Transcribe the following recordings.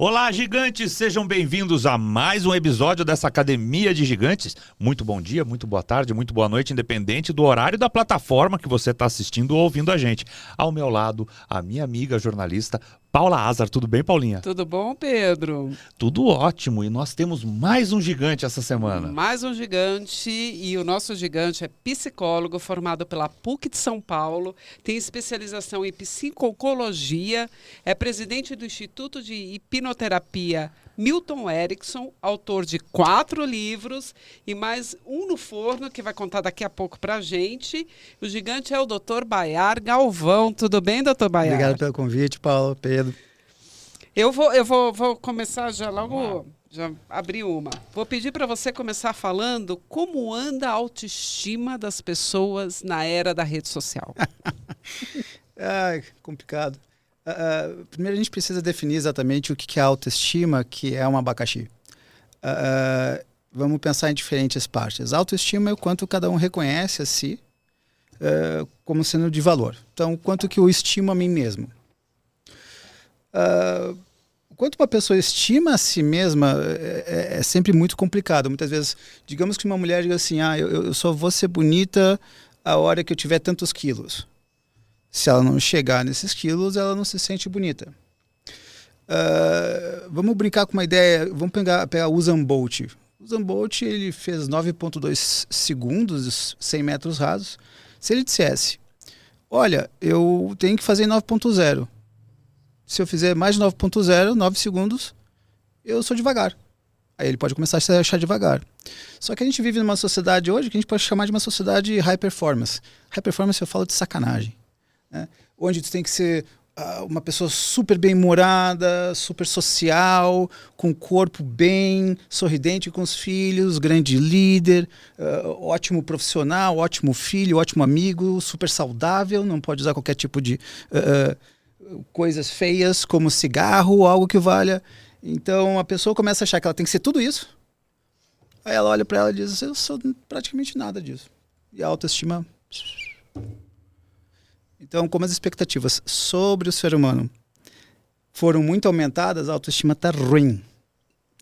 Olá, gigantes! Sejam bem-vindos a mais um episódio dessa Academia de Gigantes. Muito bom dia, muito boa tarde, muito boa noite, independente do horário da plataforma que você está assistindo ou ouvindo a gente. Ao meu lado, a minha amiga jornalista Paula Azar. Tudo bem, Paulinha? Tudo bom, Pedro? Tudo ótimo. E nós temos mais um gigante essa semana. Mais um gigante, e o nosso gigante é psicólogo, formado pela PUC de São Paulo, tem especialização em psicologia, é presidente do Instituto de Hipnoterapia Milton Erickson, autor de 4 livros e mais um no forno que vai contar daqui a pouco pra gente. O gigante é o Dr. Bayar Galvão. Tudo bem, Dr. Bayar? Obrigado pelo convite, Paulo, Pedro. Eu vou começar já logo, já abri uma. Vou pedir para você começar falando como anda a autoestima das pessoas na era da rede social. Complicado. Primeiro a gente precisa definir exatamente o que é autoestima, que é um abacaxi. Vamos pensar em diferentes partes. Autoestima é o quanto cada um reconhece a si como sendo de valor. Então, quanto que eu estimo a mim mesmo. Quanto uma pessoa estima a si mesma é sempre muito complicado. Muitas vezes, digamos que uma mulher diga assim, eu só vou ser bonita a hora que eu tiver tantos quilos. Se ela não chegar nesses quilos, ela não se sente bonita. Vamos brincar com uma ideia, vamos pegar o Usain Bolt. O Usain Bolt ele fez 9,2 segundos, 100 metros rasos. Se ele dissesse, olha, eu tenho que fazer 9,0. Se eu fizer mais de 9,0, 9 segundos, eu sou devagar. Aí ele pode começar a se achar devagar. Só que a gente vive numa sociedade hoje que a gente pode chamar de uma sociedade high performance. High performance eu falo de sacanagem. Né? Onde tu tem que ser uma pessoa super bem-humorada, super social, com o corpo bem, sorridente com os filhos, grande líder, ótimo profissional, ótimo filho, ótimo amigo, super saudável, não pode usar qualquer tipo de coisas feias como cigarro ou algo que valha. Então a pessoa começa a achar que ela tem que ser tudo isso. Aí ela olha para ela e diz, eu sou praticamente nada disso. E a autoestima... Então, como as expectativas sobre o ser humano foram muito aumentadas, a autoestima está ruim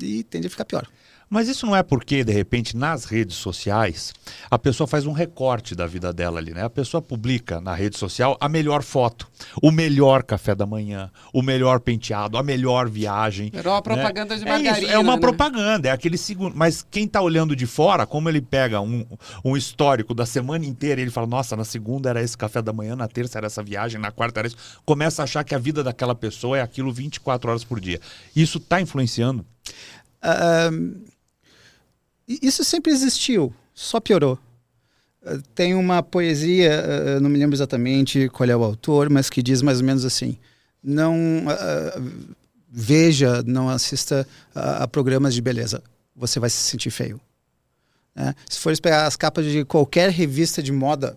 e tende a ficar pior. Mas isso não é porque, de repente, nas redes sociais, a pessoa faz um recorte da vida dela ali, né? A pessoa publica na rede social a melhor foto, o melhor café da manhã, o melhor penteado, a melhor viagem. Era uma propaganda, né? De margarina. É isso, é uma propaganda, é aquele segundo. Mas quem está olhando de fora, como ele pega um histórico da semana inteira, ele fala, nossa, na segunda era esse café da manhã, na terça era essa viagem, na quarta era isso. Começa a achar que a vida daquela pessoa é aquilo 24 horas por dia. Isso está influenciando? Isso sempre existiu, só piorou. Tem uma poesia, não me lembro exatamente qual é o autor, mas que diz mais ou menos assim, não veja, não assista a programas de beleza, você vai se sentir feio. Se for pegar as capas de qualquer revista de moda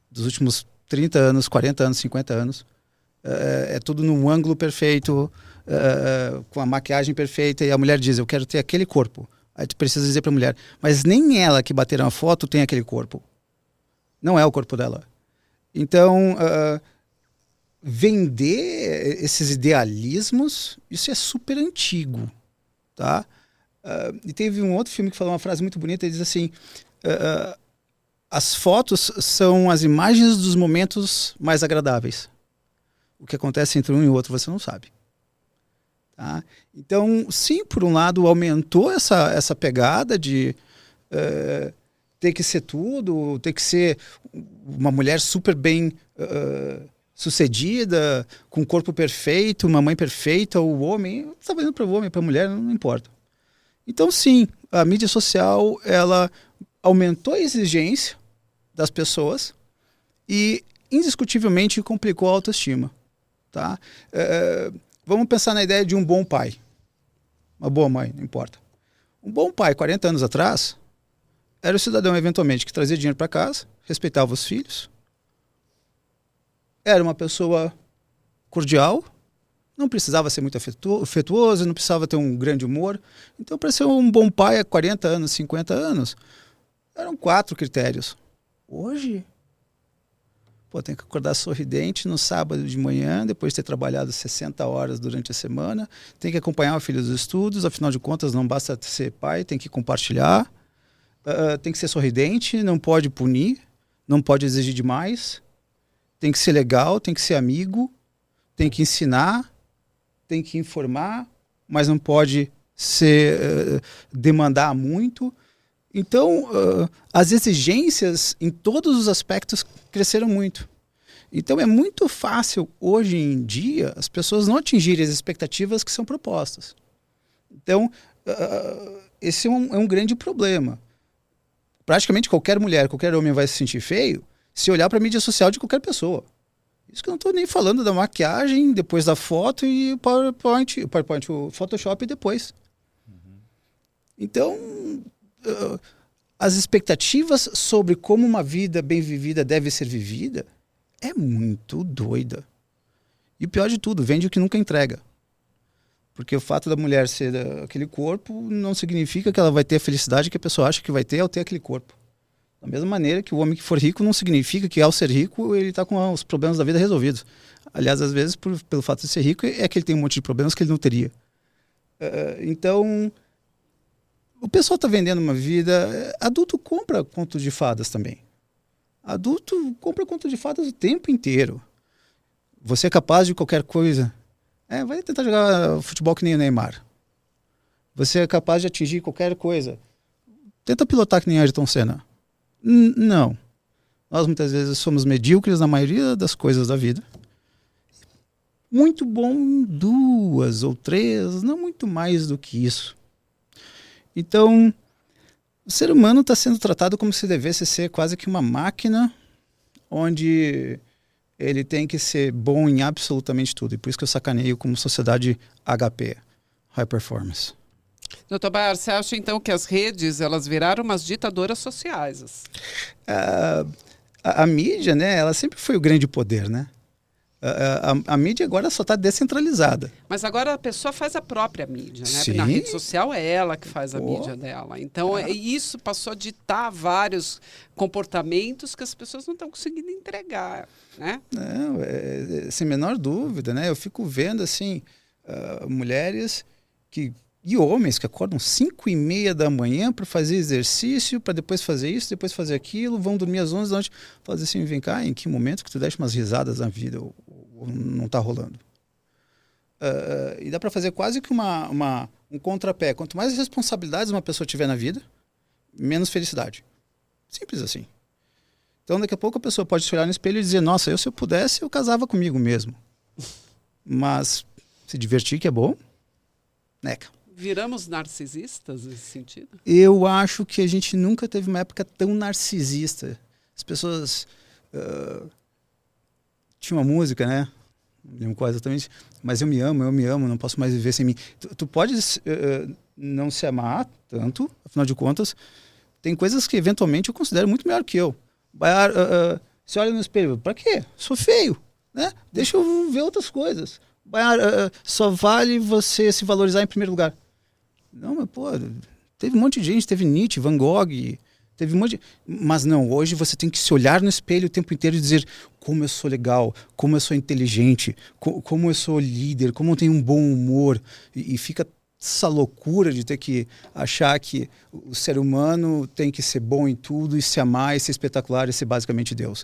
dos últimos 30 anos, 40 anos, 50 anos, é tudo num ângulo perfeito, com a maquiagem perfeita, e a mulher diz, eu quero ter aquele corpo. Aí tu precisa dizer para a mulher, mas nem ela que bater na foto tem aquele corpo. Não é o corpo dela. Então, vender esses idealismos, isso é super antigo. Tá? E teve um outro filme que falou uma frase muito bonita, ele diz assim, as fotos são as imagens dos momentos mais agradáveis. O que acontece entre um e o outro você não sabe. Tá? Então, sim, por um lado, aumentou essa pegada de ter que ser tudo, ter que ser uma mulher super bem sucedida, com um corpo perfeito, uma mãe perfeita, ou o homem, está valendo para o homem, para a mulher, não importa. Então, sim, a mídia social, ela aumentou a exigência das pessoas e, indiscutivelmente, complicou a autoestima. Tá? Vamos pensar na ideia de um bom pai. Uma boa mãe, não importa. Um bom pai, 40 anos atrás, era o cidadão, eventualmente, que trazia dinheiro para casa, respeitava os filhos, era uma pessoa cordial, não precisava ser muito afetuoso, não precisava ter um grande humor. Então, para ser um bom pai há 40 anos, 50 anos, eram 4 critérios. Hoje, Pô, tem que acordar sorridente no sábado de manhã, depois de ter trabalhado 60 horas durante a semana, tem que acompanhar o filho dos estudos, afinal de contas não basta ser pai, tem que compartilhar, tem que ser sorridente, não pode punir, não pode exigir demais, tem que ser legal, tem que ser amigo, tem que ensinar, tem que informar, mas não pode demandar muito. Então, as exigências em todos os aspectos cresceram muito. Então, é muito fácil, hoje em dia, as pessoas não atingirem as expectativas que são propostas. Então, esse é um grande problema. Praticamente qualquer mulher, qualquer homem vai se sentir feio se olhar para a mídia social de qualquer pessoa. Isso que eu não estou nem falando da maquiagem, depois da foto e o PowerPoint, o Photoshop depois. Então, as expectativas sobre como uma vida bem vivida deve ser vivida é muito doida. E o pior de tudo, vende o que nunca entrega. Porque o fato da mulher ser aquele corpo não significa que ela vai ter a felicidade que a pessoa acha que vai ter ao ter aquele corpo. Da mesma maneira que o homem que for rico não significa que ao ser rico ele está com os problemas da vida resolvidos. Aliás, às vezes, pelo fato de ser rico, é que ele tem um monte de problemas que ele não teria. Então, o pessoal está vendendo uma vida... Adulto compra conto de fadas também. Adulto compra conto de fadas o tempo inteiro. Você é capaz de qualquer coisa. Vai tentar jogar futebol que nem o Neymar. Você é capaz de atingir qualquer coisa. Tenta pilotar que nem Ayrton Senna. Não. Nós muitas vezes somos medíocres na maioria das coisas da vida. Muito bom em 2 ou 3, não muito mais do que isso. Então, o ser humano está sendo tratado como se devesse ser quase que uma máquina onde ele tem que ser bom em absolutamente tudo. E por isso que eu sacaneio como sociedade HP, High Performance. Doutor Baiar, você acha então que as redes elas viraram umas ditadoras sociais? A mídia, né, ela sempre foi o grande poder, né? A mídia agora só está descentralizada. Mas agora a pessoa faz a própria mídia, né? Sim. Na rede social é ela que faz a mídia dela. Então isso passou a ditar vários comportamentos que as pessoas não estão conseguindo entregar, né? Não, sem menor dúvida, né? Eu fico vendo assim mulheres e homens que acordam 5:30 da manhã para fazer exercício, para depois fazer isso, depois fazer aquilo, vão dormir às 11 da noite. Fala assim, vem cá, em que momento que tu deixa umas risadas na vida ou não está rolando? E dá para fazer quase que um contrapé. Quanto mais responsabilidades uma pessoa tiver na vida, menos felicidade. Simples assim. Então, daqui a pouco a pessoa pode se olhar no espelho e dizer, nossa, se eu pudesse, eu casava comigo mesmo. Mas se divertir que é bom, neca. Viramos narcisistas nesse sentido? Eu acho que a gente nunca teve uma época tão narcisista. As pessoas... tinha uma música, né? Não lembro qual exatamente. Mas eu me amo, não posso mais viver sem mim. Tu podes não se amar tanto, afinal de contas, tem coisas que eventualmente eu considero muito melhor que eu. Você olha no espelho, pra quê? Sou feio, né? Deixa eu ver outras coisas. Só vale você se valorizar em primeiro lugar. Não, mas pô, teve um monte de gente, teve Nietzsche, Van Gogh, teve um monte de... Mas não, hoje você tem que se olhar no espelho o tempo inteiro e dizer como eu sou legal, como eu sou inteligente, como eu sou líder, como eu tenho um bom humor. E fica essa loucura de ter que achar que o ser humano tem que ser bom em tudo e se amar e ser espetacular e ser basicamente Deus.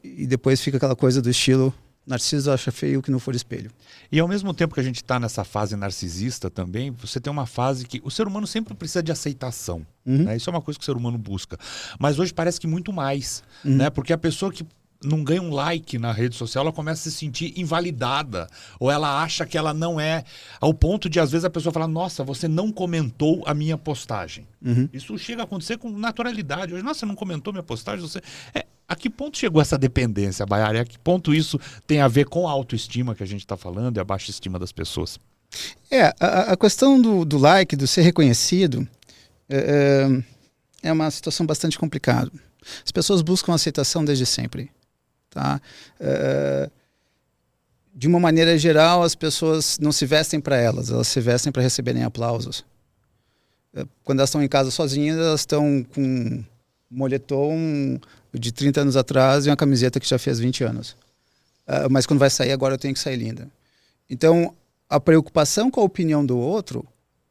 E depois fica aquela coisa do estilo... Narciso acha feio o que não for espelho. E ao mesmo tempo que a gente está nessa fase narcisista também, você tem uma fase que o ser humano sempre precisa de aceitação. Né? Isso é uma coisa que o ser humano busca. Mas hoje parece que muito mais. Né? Porque a pessoa que não ganha um like na rede social, ela começa a se sentir invalidada. Ou ela acha que ela não é... Ao ponto de, às vezes, a pessoa falar, nossa, você não comentou a minha postagem. Isso chega a acontecer com naturalidade. Hoje, nossa, você não comentou minha postagem? A que ponto chegou essa dependência, Baiar? A que ponto isso tem a ver com a autoestima que a gente está falando e a baixa estima das pessoas? A questão do like, do ser reconhecido, é uma situação bastante complicada. As pessoas buscam aceitação desde sempre. Tá? De uma maneira geral, as pessoas não se vestem para elas se vestem para receberem aplausos. Quando elas estão em casa sozinhas, elas estão com moletom de 30 anos atrás e uma camiseta que já fez 20 anos. Mas quando vai sair, agora eu tenho que sair linda. Então, a preocupação com a opinião do outro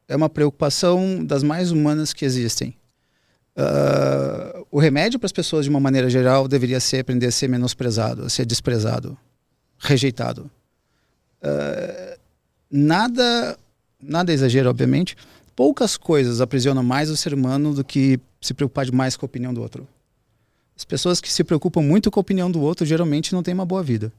é uma preocupação das mais humanas que existem. O remédio para as pessoas, de uma maneira geral, deveria ser aprender a ser menosprezado, a ser desprezado, rejeitado. Nada é exagero, obviamente. Poucas coisas aprisionam mais o ser humano do que se preocupar demais com a opinião do outro. As pessoas que se preocupam muito com a opinião do outro geralmente não têm uma boa vida.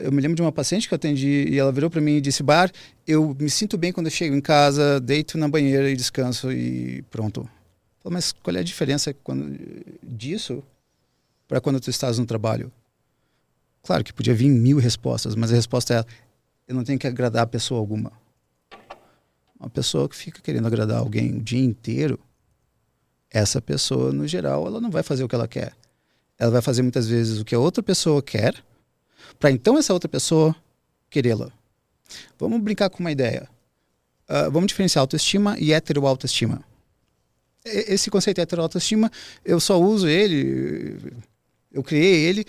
Eu me lembro de uma paciente que eu atendi e ela virou para mim e disse: Bar, eu me sinto bem quando eu chego em casa, deito na banheira e descanso e pronto. Eu falei, mas qual é a diferença disso para quando tu estás no trabalho? Claro que podia vir 1000 respostas, mas a resposta é: eu não tenho que agradar a pessoa alguma. Uma pessoa que fica querendo agradar alguém o dia inteiro, essa pessoa, no geral, ela não vai fazer o que ela quer. Ela vai fazer muitas vezes o que a outra pessoa quer, para então essa outra pessoa querê-la. Vamos brincar com uma ideia. Vamos diferenciar autoestima e heteroautoestima. Esse conceito heteroautoestima, eu só uso ele, eu criei ele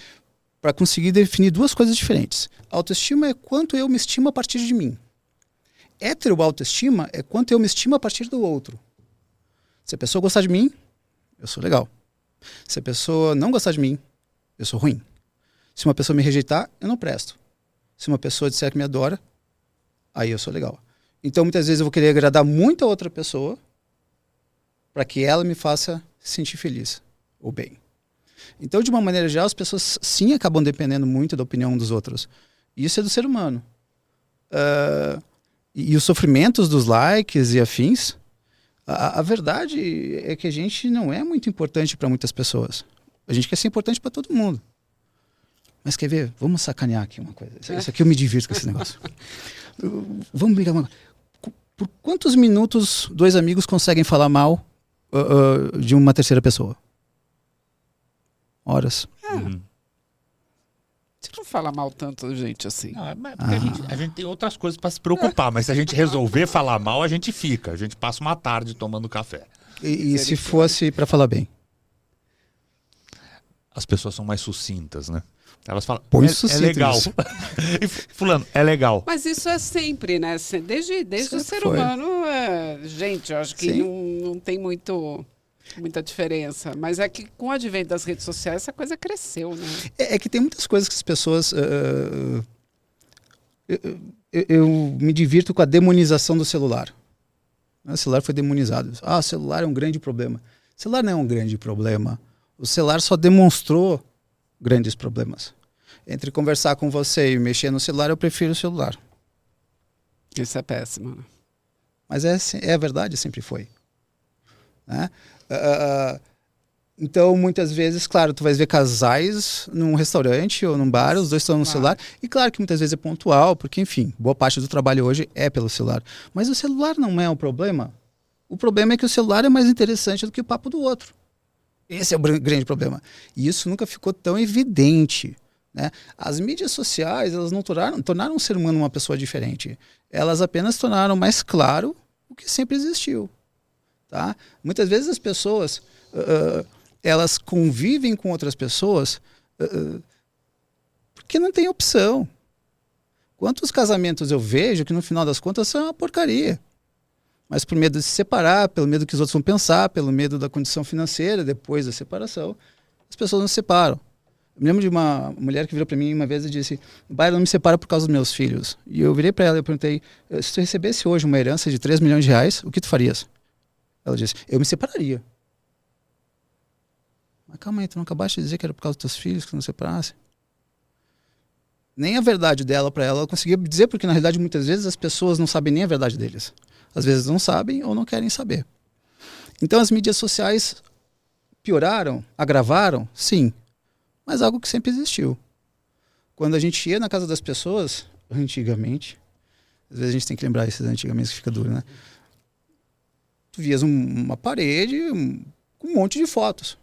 para conseguir definir duas coisas diferentes. Autoestima é quanto eu me estimo a partir de mim. Heteroautoestima é quanto eu me estimo a partir do outro. Se a pessoa gostar de mim, eu sou legal. Se a pessoa não gostar de mim, eu sou ruim. Se uma pessoa me rejeitar, eu não presto. Se uma pessoa disser que me adora, aí eu sou legal. Então, muitas vezes eu vou querer agradar muito a outra pessoa para que ela me faça sentir feliz ou bem. Então, de uma maneira geral, as pessoas sim acabam dependendo muito da opinião dos outros. Isso é do ser humano. E os sofrimentos dos likes e afins, a verdade é que a gente não é muito importante para muitas pessoas. A gente quer ser importante para todo mundo. Mas quer ver? Vamos sacanear aqui uma coisa. Isso aqui eu me divirto com esse negócio. Vamos brincar. Por quantos minutos 2 amigos conseguem falar mal de uma terceira pessoa? Horas. Você não fala mal tanto da gente assim. Não, mas porque a gente tem outras coisas para se preocupar, mas se a gente resolver falar mal, a gente fica. A gente passa uma tarde tomando café. E se fosse para falar bem? As pessoas são mais sucintas, né? Elas falam, é legal. E fulano, é legal. Mas isso é sempre, né? Desde o ser humano, gente, eu acho que não tem muita diferença. Mas é que com o advento das redes sociais, essa coisa cresceu, né? É que tem muitas coisas que as pessoas... eu me divirto com a demonização do celular. O celular foi demonizado. O celular é um grande problema. O celular não é um grande problema. O celular só demonstrou grandes problemas. Entre conversar com você e mexer no celular, eu prefiro o celular. Isso é péssimo. Mas é a verdade, sempre foi. Né? Então, muitas vezes, claro, tu vais ver casais num restaurante ou num bar, os dois estão no celular. E claro que muitas vezes é pontual, porque, enfim, boa parte do trabalho hoje é pelo celular. Mas o celular não é o problema. O problema é que o celular é mais interessante do que o papo do outro. Esse é o grande problema. E isso nunca ficou tão evidente. Né? As mídias sociais, elas não tornaram o ser humano uma pessoa diferente. Elas apenas tornaram mais claro o que sempre existiu. Tá? Muitas vezes as pessoas, elas convivem com outras pessoas porque não tem opção. Quantos casamentos eu vejo que no final das contas são uma porcaria. Mas por medo de se separar, pelo medo que os outros vão pensar, pelo medo da condição financeira depois da separação, as pessoas não se separam. Eu me lembro de uma mulher que virou para mim uma vez e disse: "Bai, não me separa por causa dos meus filhos." E eu virei para ela e perguntei: "Se tu recebesse hoje uma herança de 3 milhões de reais, o que tu farias?" Ela disse: "Eu me separaria." Mas calma aí, tu não acabaste de dizer que era por causa dos teus filhos que tu não separasse? Nem a verdade dela para ela conseguia dizer, porque na realidade muitas vezes as pessoas não sabem nem a verdade deles. Às vezes não sabem ou não querem saber. Então as mídias sociais pioraram, agravaram, sim, mas algo que sempre existiu. Quando a gente ia na casa das pessoas, antigamente, às vezes a gente tem que lembrar esses antigamente que fica duro, né? Tu vias uma parede com um monte de fotos.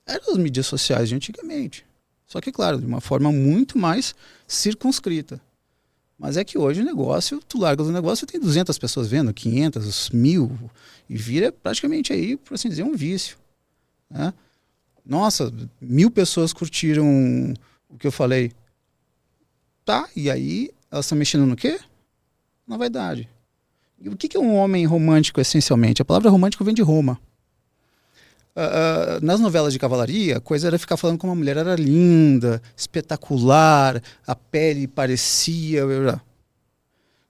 Eram as mídias sociais de antigamente. Só que, claro, de uma forma muito mais circunscrita. Mas é que hoje o negócio, tu larga do negócio, tem 200 pessoas vendo, 500, 1000, e vira praticamente aí, por assim dizer, um vício. Né? Nossa, 1000 pessoas curtiram o que eu falei. Tá, e aí elas estão mexendo no quê? Na vaidade. E o que é um homem romântico, essencialmente? A palavra romântico vem de Roma. Nas novelas de cavalaria, a coisa era ficar falando como a mulher era linda, espetacular, a pele parecia...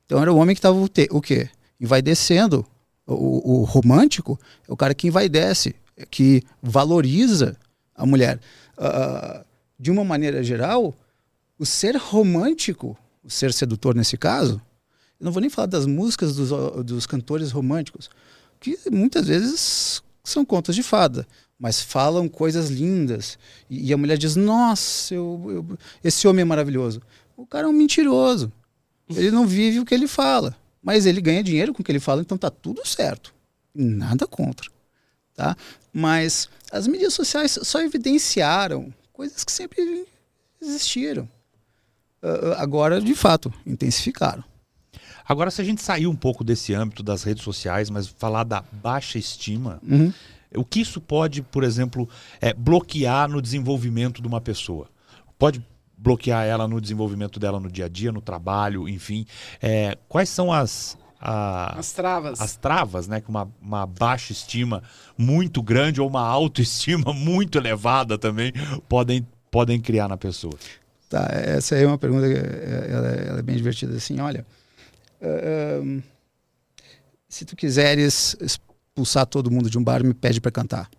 Então era o homem que estava o quê? Envaidecendo. O romântico é o cara que envaidece, que valoriza a mulher. De uma maneira geral, o ser romântico, o ser sedutor nesse caso, eu não vou nem falar das músicas dos cantores românticos, que muitas vezes são contos de fada, mas falam coisas lindas. E a mulher diz, nossa, esse homem é maravilhoso. O cara é um mentiroso. Ele não vive o que ele fala. Mas ele ganha dinheiro com o que ele fala, então tá tudo certo. Nada contra. Tá? Mas as mídias sociais só evidenciaram coisas que sempre existiram. Agora, de fato, intensificaram. Agora, se a gente sair um pouco desse âmbito das redes sociais, mas falar da baixa estima, o que isso pode, por exemplo, bloquear no desenvolvimento de uma pessoa? Pode bloquear ela no desenvolvimento dela no dia a dia, no trabalho, enfim. Quais são as travas? As travas, né? Que uma baixa estima muito grande ou uma autoestima muito elevada também podem criar na pessoa. Tá, essa aí é uma pergunta que ela é bem divertida. Assim, olha, se tu quiseres expulsar todo mundo de um bar, me pede para cantar.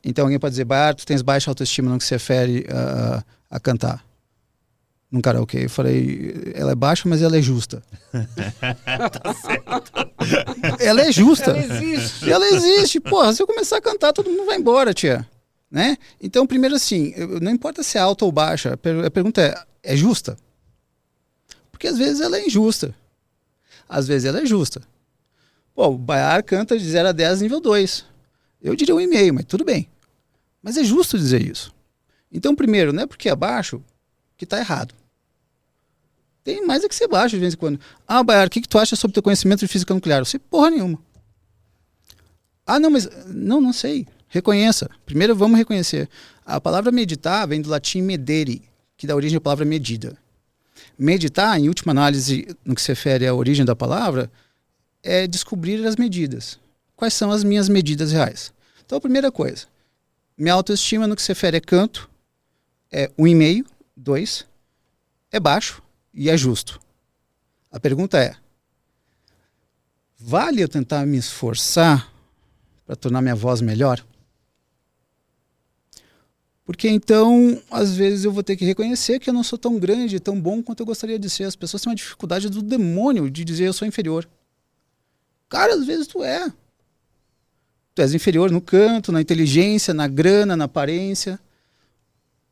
Então alguém pode dizer, tu tens baixa autoestima no que se refere a cantar num karaokê. Eu falei, ela é baixa, mas ela é justa. Tá certo. Ela é justa. Ela existe. Ela existe. Porra, se eu começar a cantar, todo mundo vai embora, tia. Né? Então, primeiro assim, não importa se é alta ou baixa, a pergunta é justa? Porque às vezes ela é injusta. Às vezes ela é justa. Pô, o Baiar canta de 0 a 10 nível 2. Eu diria 1,5, mas tudo bem. Mas é justo dizer isso. Então, primeiro, não é porque é baixo que está errado. Tem mais é que ser baixo de vez em quando. Baiar, o que tu acha sobre teu conhecimento de física nuclear? Eu sei porra nenhuma. Não, mas... Não sei. Reconheça. Primeiro vamos reconhecer. A palavra meditar vem do latim medere, que dá origem à palavra medida. Meditar, em última análise, no que se refere à origem da palavra, é descobrir as medidas. Quais são as minhas medidas reais? Então, a primeira coisa, minha autoestima no que se refere a canto é 1,5, 2, é baixo e é justo. A pergunta é, vale eu tentar me esforçar para tornar minha voz melhor? Porque então, às vezes eu vou ter que reconhecer que eu não sou tão grande, tão bom quanto eu gostaria de ser. As pessoas têm uma dificuldade do demônio de dizer eu sou inferior. Cara, às vezes tu é. Tu és inferior no canto, na inteligência, na grana, na aparência.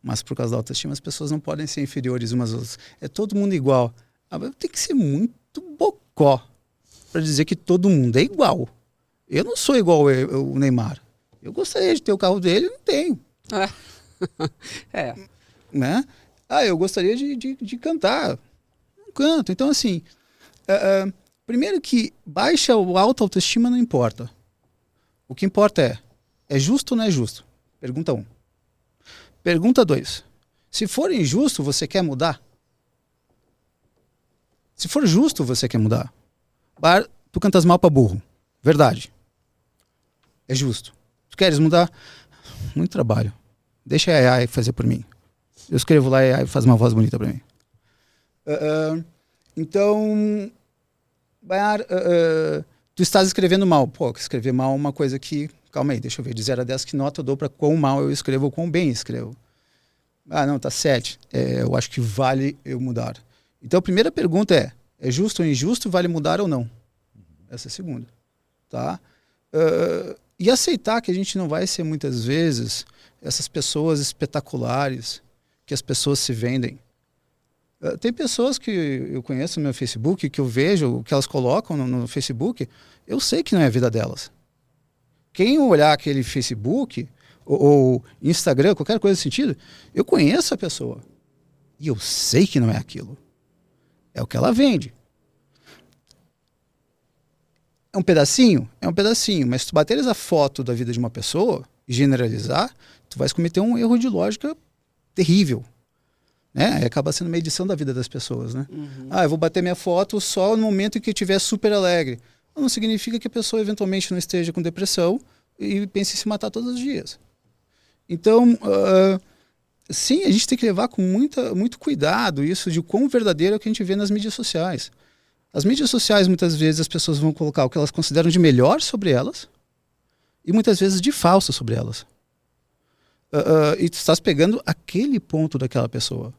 Mas por causa da autoestima as pessoas não podem ser inferiores umas às outras. É todo mundo igual. Tem que ser muito bocó para dizer que todo mundo é igual. Eu não sou igual o Neymar. Eu gostaria de ter o carro dele, não tenho. Né? Eu gostaria de cantar. Não canto. Então, assim, primeiro que baixa ou alta autoestima não importa. O que importa é justo ou não é justo? Pergunta 1. Pergunta 2. Se for injusto, você quer mudar? Se for justo, você quer mudar? Tu cantas mal pra burro. Verdade. É justo. Tu queres mudar? Muito trabalho. Deixa a AI fazer por mim. Eu escrevo lá e a AI faz uma voz bonita pra mim. Então, tu estás escrevendo mal. Pô, escrever mal é uma coisa que... Calma aí, deixa eu ver. De 0 a 10, que nota eu dou pra quão mal eu escrevo ou quão bem escrevo? Não, tá 7. Eu acho que vale eu mudar. Então, a primeira pergunta é justo ou injusto? Vale mudar ou não? Essa é a segunda. Tá? E aceitar que a gente não vai ser, muitas vezes, essas pessoas espetaculares que as pessoas se vendem. Tem pessoas que eu conheço no meu Facebook, que eu vejo, que elas colocam no Facebook, eu sei que não é a vida delas. Quem olhar aquele Facebook ou Instagram, qualquer coisa nesse sentido, eu conheço a pessoa. E eu sei que não é aquilo. É o que ela vende. É um pedacinho? É um pedacinho. Mas se tu bateres a foto da vida de uma pessoa, e generalizar, tu vais cometer um erro de lógica terrível. Né? Aí acaba sendo uma edição da vida das pessoas. Né? Eu vou bater minha foto só no momento em que eu estiver super alegre. Não significa que a pessoa eventualmente não esteja com depressão e pense em se matar todos os dias. Então, sim, a gente tem que levar com muito cuidado isso de quão verdadeiro é o que a gente vê nas mídias sociais. As mídias sociais, muitas vezes, as pessoas vão colocar o que elas consideram de melhor sobre elas e muitas vezes de falso sobre elas. E tu estás pegando aquele ponto daquela pessoa.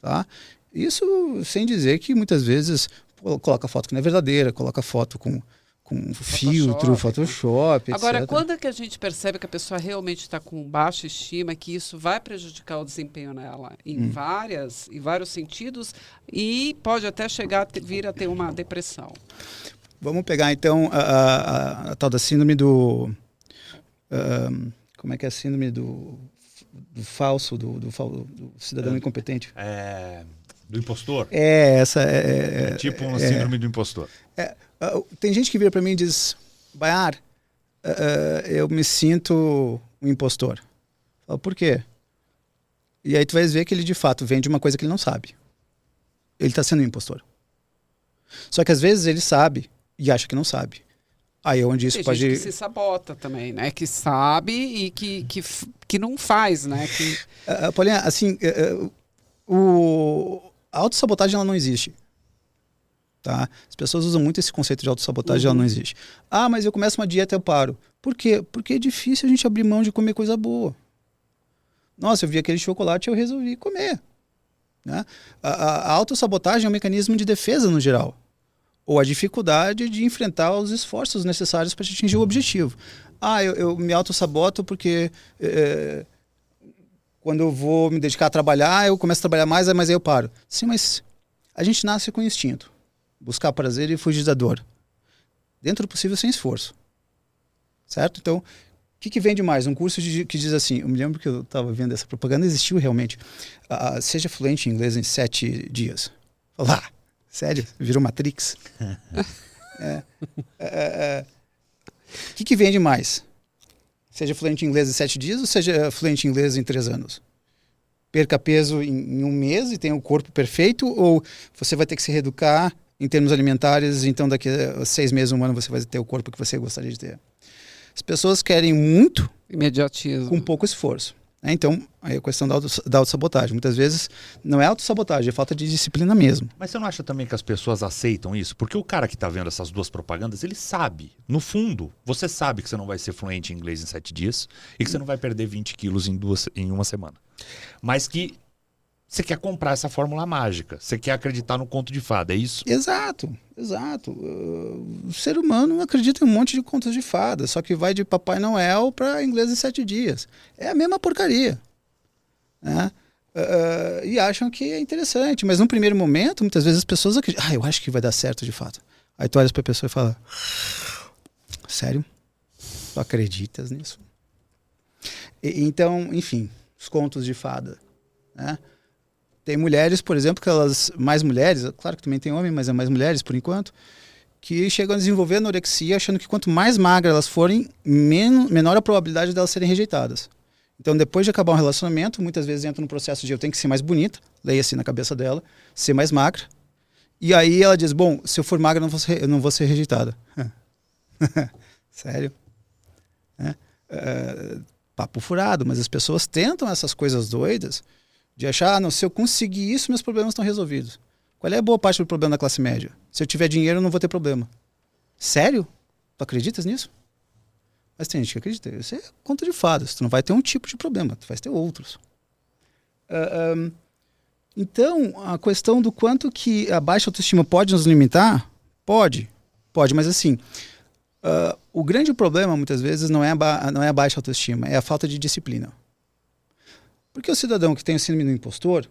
Tá? Isso sem dizer que muitas vezes coloca foto que não é verdadeira, coloca foto com filtro, Photoshop, Agora, etc. quando é que a gente percebe que a pessoa realmente está com baixa estima, que isso vai prejudicar o desempenho nela em vários sentidos e pode até vir a ter uma depressão? Vamos pegar então a tal da síndrome do... como é que é a síndrome do falso, do cidadão incompetente? Do impostor? Essa tipo uma síndrome do impostor. Tem gente que vira para mim e diz, Bayar, eu me sinto um impostor. Eu falo, por quê? E aí tu vai ver que ele de fato vende uma coisa que ele não sabe. Ele está sendo um impostor. Só que às vezes ele sabe e acha que não sabe. Aí é onde isso tem pode... gente que se sabota também, né? Que sabe e que não faz, né? Paulinha, assim, a autossabotagem ela não existe. Tá? As pessoas usam muito esse conceito de autossabotagem, ela não existe. Mas eu começo uma dieta e eu paro. Por quê? Porque é difícil a gente abrir mão de comer coisa boa. Nossa, eu vi aquele chocolate e eu resolvi comer. Né? A autossabotagem é um mecanismo de defesa no geral. Ou a dificuldade de enfrentar os esforços necessários para atingir o objetivo. Eu me autossaboto porque quando eu vou me dedicar a trabalhar, eu começo a trabalhar mais, mas aí eu paro. Sim, mas a gente nasce com instinto. Buscar prazer e fugir da dor. Dentro do possível, sem esforço. Certo? Então, o que vende mais? Um curso que diz assim, eu me lembro que eu estava vendo essa propaganda, existiu realmente. Seja fluente em inglês em 7 dias. Lá. Sério? Virou Matrix? O que vende mais? Seja fluente em inglês em 7 dias ou seja fluente em inglês em 3 anos? Perca peso em 1 mês e tenha o corpo perfeito, ou você vai ter que se reeducar em termos alimentares, então daqui a 6 meses, 1 ano você vai ter o corpo que você gostaria de ter? As pessoas querem muito imediatismo com pouco esforço. Então, aí a questão da autossabotagem. Muitas vezes não é autossabotagem, é falta de disciplina mesmo. Mas você não acha também que as pessoas aceitam isso? Porque o cara que está vendo essas duas propagandas, ele sabe. No fundo, você sabe que você não vai ser fluente em inglês em 7 dias e que você não vai perder 20 quilos em 1 semana. Mas que você quer comprar essa fórmula mágica. Você quer acreditar no conto de fada, é isso? Exato. O ser humano acredita em um monte de contos de fada, só que vai de Papai Noel para inglês em 7 dias. É a mesma porcaria. Né? E acham que é interessante, mas num primeiro momento, muitas vezes as pessoas acreditam, eu acho que vai dar certo de fato. Aí tu olha para a pessoa e fala, sério? Tu acreditas nisso? Então, enfim, os contos de fada. Né? Tem mulheres, por exemplo, mais mulheres, claro que também tem homem, mas é mais mulheres por enquanto, que chegam a desenvolver anorexia achando que quanto mais magras elas forem, menor a probabilidade delas serem rejeitadas. Então, depois de acabar um relacionamento, muitas vezes entra no processo de eu tenho que ser mais bonita, leia-se na cabeça dela, ser mais magra. E aí ela diz, bom, se eu for magra eu não vou ser rejeitada. Sério? Papo furado, mas as pessoas tentam essas coisas doidas de achar, se eu conseguir isso, meus problemas estão resolvidos. Qual é a boa parte do problema da classe média? Se eu tiver dinheiro, eu não vou ter problema. Sério? Tu acreditas nisso? Mas tem gente que acredita. Isso é conto de fadas. Tu não vai ter um tipo de problema, tu vai ter outros. Então, a questão do quanto que a baixa autoestima pode nos limitar, pode, mas assim, o grande problema, muitas vezes, não é a baixa autoestima, é a falta de disciplina. Porque o cidadão que tem o síndrome do impostor,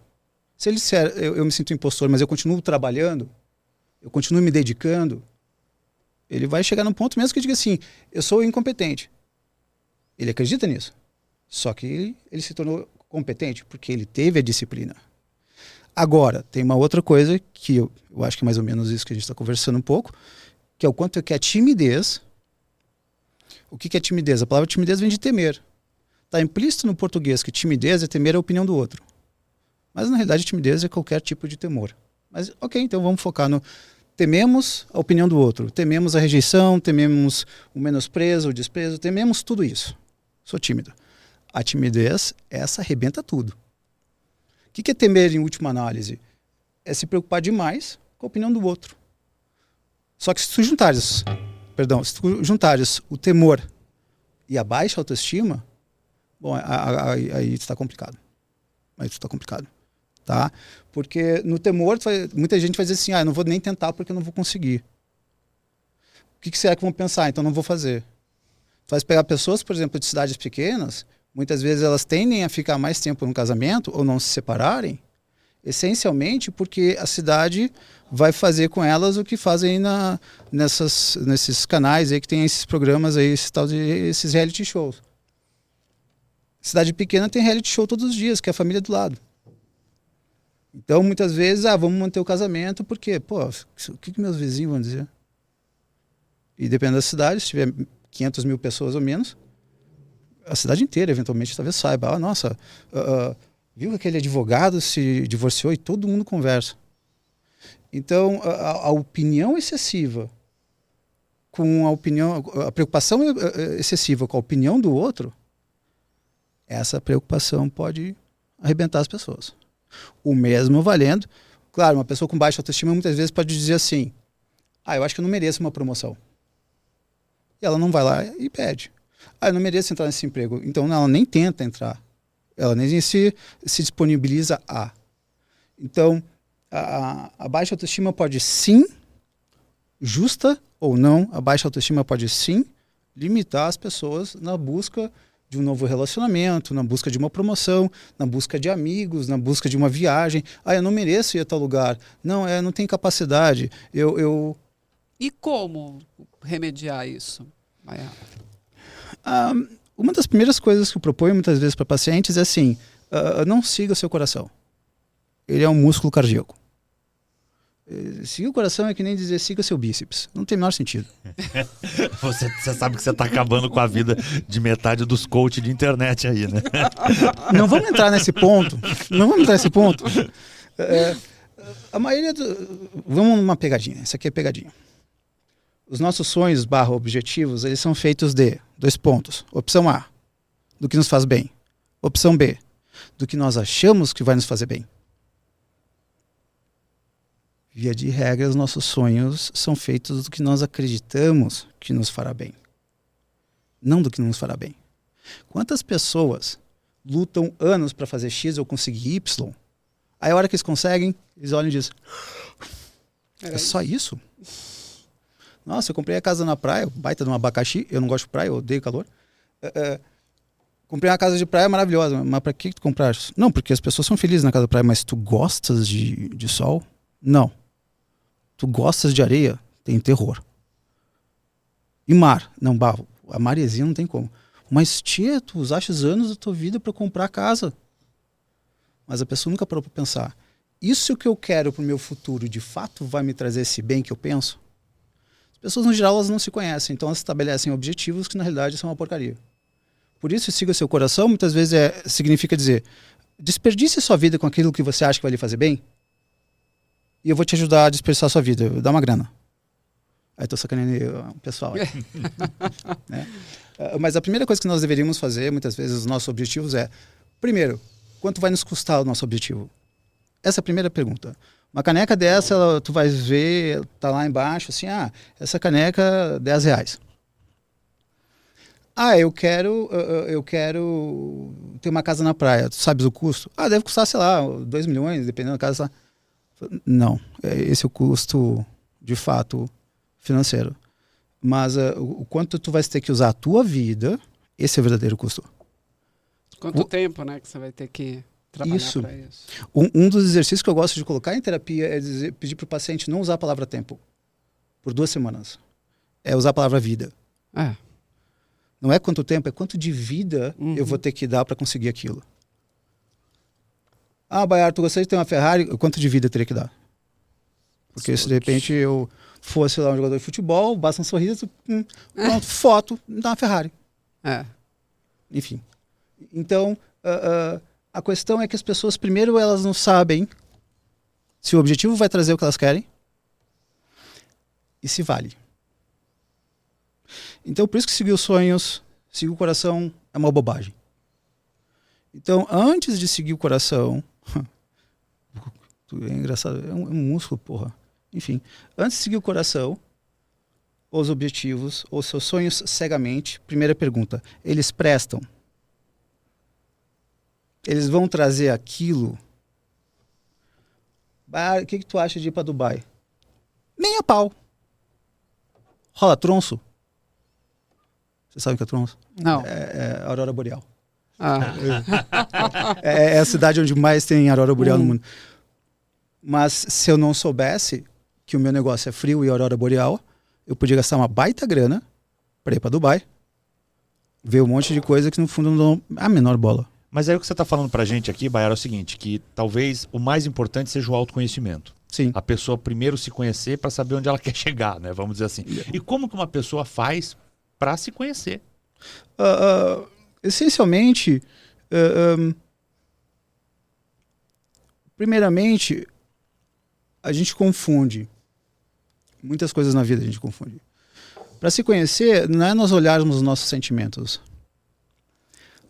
se ele disser, eu me sinto impostor, mas eu continuo trabalhando, eu continuo me dedicando, ele vai chegar num ponto mesmo que diga assim, eu sou incompetente. Ele acredita nisso. Só que ele se tornou competente porque ele teve a disciplina. Agora, tem uma outra coisa que eu acho que é mais ou menos isso que a gente está conversando um pouco, que é o quanto que a timidez... O que é timidez? A palavra timidez vem de temer. Está implícito no português que timidez é temer a opinião do outro. Mas, na realidade, timidez é qualquer tipo de temor. Mas, ok, então vamos focar no... Tememos a opinião do outro, tememos a rejeição, tememos o menosprezo, o desprezo, tememos tudo isso. Sou tímido. A timidez, essa arrebenta tudo. O que é temer em última análise? É se preocupar demais com a opinião do outro. Só que se tu juntares o temor e a baixa autoestima, bom, aí está complicado. Tá? Porque no temor, muita gente vai dizer assim, eu não vou nem tentar porque eu não vou conseguir. O que será que vão pensar? Então não vou fazer. Tu vai pegar pessoas, por exemplo, de cidades pequenas, muitas vezes elas tendem a ficar mais tempo no casamento ou não se separarem, essencialmente porque a cidade vai fazer com elas o que fazem nesses canais aí que tem esses programas aí, esses reality shows. Cidade pequena tem reality show todos os dias, que é a família do lado. Então, muitas vezes, vamos manter o casamento, porque, o que meus vizinhos vão dizer? E dependendo da cidade, se tiver 500 mil pessoas ou menos, a cidade inteira, eventualmente, talvez saiba. Viu que aquele advogado se divorciou e todo mundo conversa. Então, a opinião excessiva com a preocupação excessiva com a opinião do outro, essa preocupação pode arrebentar as pessoas. O mesmo valendo. Claro, uma pessoa com baixa autoestima muitas vezes pode dizer assim, eu acho que eu não mereço uma promoção. E ela não vai lá e pede. Eu não mereço entrar nesse emprego. Então ela nem tenta entrar. Ela nem se disponibiliza a. Então, a baixa autoestima pode sim, justa ou não, a baixa autoestima pode sim limitar as pessoas na busca de um novo relacionamento, na busca de uma promoção, na busca de amigos, na busca de uma viagem. Eu não mereço ir a tal lugar. Não, eu não tenho capacidade. E como remediar isso, Maiara? Uma das primeiras coisas que eu proponho muitas vezes para pacientes é assim, não siga o seu coração. Ele é um músculo cardíaco. Seguir o coração é que nem dizer siga seu bíceps. Não tem o menor sentido. Você sabe que você está acabando com a vida de metade dos coaches de internet aí, né? Não vamos entrar nesse ponto. A maioria Vamos numa pegadinha. Essa aqui é pegadinha. Os nossos sonhos / objetivos, eles são feitos de 2 pontos. Opção A, do que nos faz bem. Opção B, do que nós achamos que vai nos fazer bem. Via de regra, os nossos sonhos são feitos do que nós acreditamos que nos fará bem. Não do que não nos fará bem. Quantas pessoas lutam anos para fazer X ou conseguir Y? Aí a hora que eles conseguem, eles olham e dizem, é só isso? Nossa, eu comprei a casa na praia, baita de um abacaxi, eu não gosto de praia, eu odeio calor. Comprei uma casa de praia maravilhosa, mas para que tu compraste? Não, porque as pessoas são felizes na casa da praia, mas tu gostas de sol? Não. Tu gostas de areia? Tem terror. E mar? Não, a maresia não tem como. Mas, tia, tu usaste anos da tua vida para comprar casa. Mas a pessoa nunca parou para pensar. Isso que eu quero para o meu futuro, de fato, vai me trazer esse bem que eu penso? As pessoas, no geral, elas não se conhecem. Então, elas estabelecem objetivos que, na realidade, são uma porcaria. Por isso, siga seu coração, muitas vezes significa dizer, desperdice sua vida com aquilo que você acha que vai lhe fazer bem, e eu vou te ajudar a desperdiçar a sua vida, dá uma grana. Aí estou sacaneando o pessoal. Né? Mas a primeira coisa que nós deveríamos fazer, muitas vezes, os nossos objetivos primeiro, quanto vai nos custar o nosso objetivo? Essa é a primeira pergunta. Uma caneca dessa, tu vai ver, tá lá embaixo, assim, essa caneca, R$10. Eu quero ter uma casa na praia. Tu sabes o custo? Deve custar, sei lá, 2 milhões, dependendo da casa. Não, esse é o custo, de fato, financeiro. Mas o quanto tu vai ter que usar a tua vida, esse é o verdadeiro custo. Quanto tempo, né, que você vai ter que trabalhar para isso? Um dos exercícios que eu gosto de colocar em terapia é pedir para o paciente não usar a palavra tempo por 2 semanas. É usar a palavra vida. Não é quanto tempo, é quanto de vida eu vou ter que dar para conseguir aquilo. Baiar, tu gostaria de ter uma Ferrari? Quanto de vida eu teria que dar? Porque se de repente eu fosse lá um jogador de futebol, basta um sorriso, pronto, foto, dá uma Ferrari. Enfim. Então, a questão é que as pessoas, primeiro, elas não sabem se o objetivo vai trazer o que elas querem e se vale. Então, por isso que seguir os sonhos, seguir o coração é uma bobagem. Então, antes de seguir o coração... é engraçado, é um músculo, porra. Enfim, antes de seguir o coração, os objetivos, os seus sonhos cegamente, primeira pergunta, eles prestam? Eles vão trazer aquilo? O que tu acha de ir para Dubai? Nem a pau. Rola tronço? Você sabe o que é tronço? Não. É aurora boreal. Ah. É a cidade onde mais tem aurora boreal no mundo. Mas se eu não soubesse que o meu negócio é frio e aurora boreal, eu podia gastar uma baita grana para ir para Dubai, ver um monte de coisa que no fundo não dão a menor bola. Mas aí o que você está falando pra gente aqui, Baiara, é o seguinte, que talvez o mais importante seja o autoconhecimento. Sim. A pessoa primeiro se conhecer para saber onde ela quer chegar, né? Vamos dizer assim. E como que uma pessoa faz para se conhecer? Essencialmente, primeiramente, a gente confunde. Muitas coisas na vida a gente confunde. Para se conhecer, não é nós olharmos os nossos sentimentos.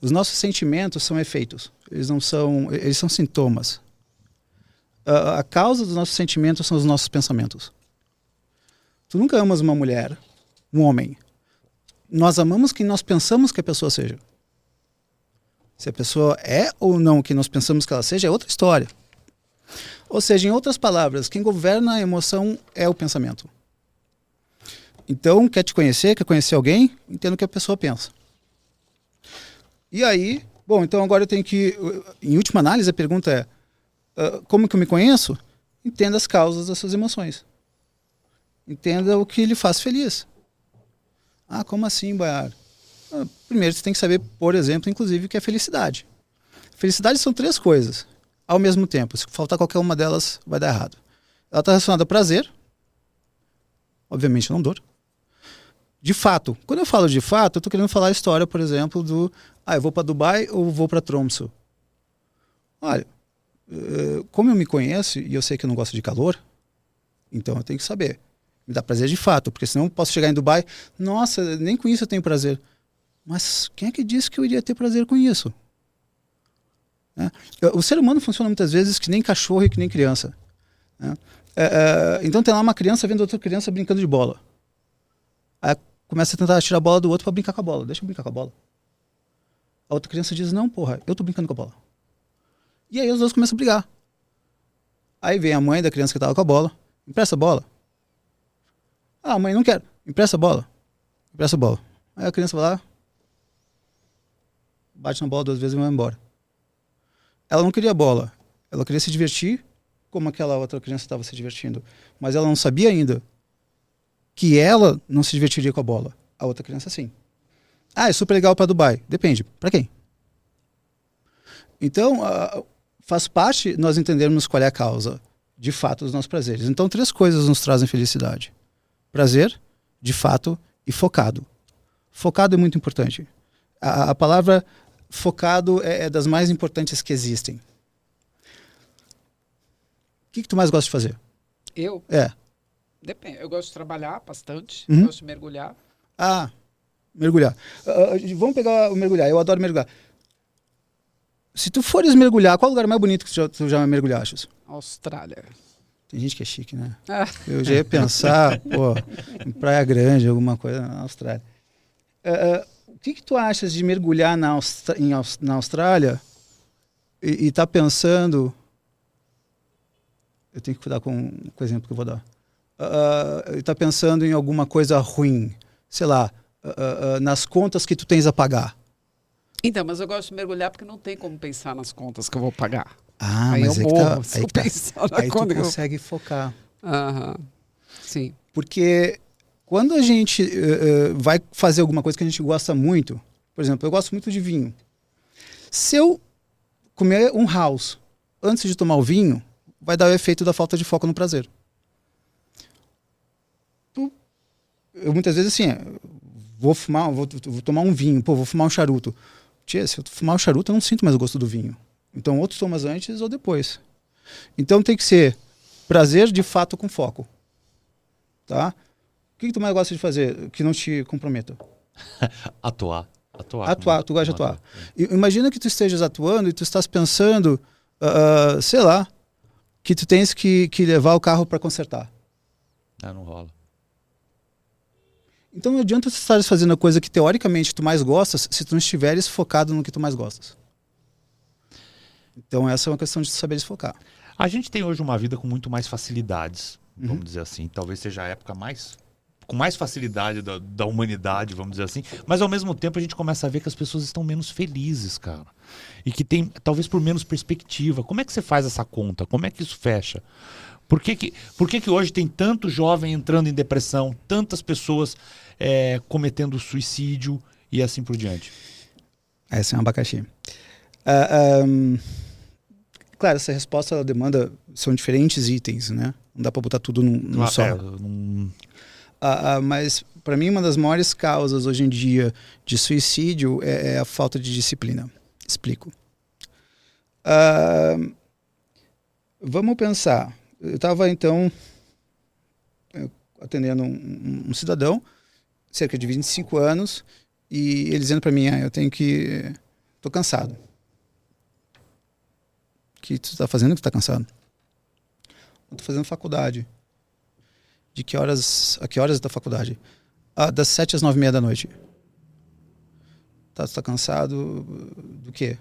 Os nossos sentimentos são efeitos. Eles são sintomas. A causa dos nossos sentimentos são os nossos pensamentos. Tu nunca amas uma mulher, um homem. Nós amamos quem nós pensamos que a pessoa seja. Se a pessoa é ou não quem nós pensamos que ela seja, é outra história. Ou seja, em outras palavras, quem governa a emoção é o pensamento. Então, quer te conhecer, quer conhecer alguém, entenda o que a pessoa pensa. E aí, bom, então agora eu tenho que, em última análise, a pergunta é, como que eu me conheço? Entenda as causas das suas emoções. Entenda o que lhe faz feliz. Ah, como assim, Baiara? Primeiro, você tem que saber, por exemplo, inclusive, o que é felicidade. Felicidade são 3 coisas, ao mesmo tempo. Se faltar qualquer uma delas, vai dar errado. Ela está relacionada a prazer, obviamente não dor. De fato. Quando eu falo de fato, eu estou querendo falar a história, por exemplo, do eu vou para Dubai ou vou para Tromsø. Olha, como eu me conheço e eu sei que eu não gosto de calor, então eu tenho que saber. Me dá prazer de fato, porque senão eu posso chegar em Dubai, nossa, nem com isso eu tenho prazer. Mas quem é que disse que eu iria ter prazer com isso? O ser humano funciona muitas vezes que nem cachorro e que nem criança. Então tem lá uma criança vendo outra criança brincando de bola. Aí começa a tentar tirar a bola do outro para brincar com a bola. Deixa eu brincar com a bola. A outra criança diz, não, porra, eu tô brincando com a bola. E aí os dois começam a brigar. Aí vem a mãe da criança que tava com a bola, empresta a bola. Ah, mãe, não quero. Empresta a bola. Empresta a bola. Aí a criança vai lá, bate na bola 2 vezes e vai embora. Ela não queria a bola. Ela queria se divertir como aquela outra criança estava se divertindo. Mas ela não sabia ainda que ela não se divertiria com a bola. A outra criança sim. Ah, é super legal para Dubai. Depende. Para quem? Então, faz parte nós entendermos qual é a causa, de fato, dos nossos prazeres. Então, 3 coisas nos trazem felicidade. Prazer, de fato, e focado. Focado é muito importante. A palavra focado é das mais importantes que existem. O que tu mais gosta de fazer? Eu? É. Depende. Eu gosto de trabalhar bastante. Uhum. Gosto de mergulhar. Ah, mergulhar. Vamos pegar o mergulhar. Eu adoro mergulhar. Se tu fores mergulhar, qual o lugar mais bonito que tu já mergulhaste? Austrália. Tem gente que é chique, né? Ah. Eu já ia pensar, pô, em Praia Grande, alguma coisa na Austrália. O que tu achas de mergulhar na Austrália e tá pensando... Eu tenho que cuidar com o exemplo que eu vou dar. E tá pensando em alguma coisa ruim, sei lá, nas contas que tu tens a pagar. Então, mas eu gosto de mergulhar porque não tem como pensar nas contas que eu vou pagar. Ah, aí mas eu aí morro, que se eu tá. pensar na Aí conta tu que eu... consegue focar. Aham. Sim. Porque quando a gente vai fazer alguma coisa que a gente gosta muito, por exemplo, eu gosto muito de vinho. Se eu comer um house antes de tomar o vinho, vai dar o efeito da falta de foco no prazer. Eu muitas vezes assim, vou tomar um vinho, vou fumar um charuto. Tia, se eu fumar o charuto, eu não sinto mais o gosto do vinho. Então, ou tu tomas antes ou depois. Então, tem que ser prazer de fato com foco. Tá? O que tu mais gosta de fazer que não te comprometa? Atuar. Atuar, tu gosta de atuar. Imagina que tu estejas atuando e tu estás pensando, sei lá, que tu tens que levar o carro para consertar. Não rola. Então não adianta tu estares fazendo a coisa que teoricamente tu mais gostas se tu não estiveres focado no que tu mais gostas. Então essa é uma questão de saber focar. A gente tem hoje uma vida com muito mais facilidades, vamos dizer assim. Talvez seja a época com mais facilidade da humanidade, vamos dizer assim. Mas ao mesmo tempo a gente começa a ver que as pessoas estão menos felizes, cara. E que tem, talvez por menos perspectiva. Como é que você faz essa conta? Como é que isso fecha? Por que hoje tem tanto jovem entrando em depressão, tantas pessoas cometendo suicídio e assim por diante? Essa é um abacaxi. Claro, essa resposta ela demanda, são diferentes itens, né? Não dá para botar tudo num só. Mas para mim uma das maiores causas hoje em dia de suicídio é a falta de disciplina. Explico. Vamos pensar. Eu estava então atendendo um cidadão, cerca de 25 anos, e ele dizendo para mim, tô cansado. O que tu está fazendo que tu tá cansado? Eu tô fazendo faculdade. De que horas a que horas da faculdade? Das 7 às 9h30 da noite. Tu tá cansado do quê?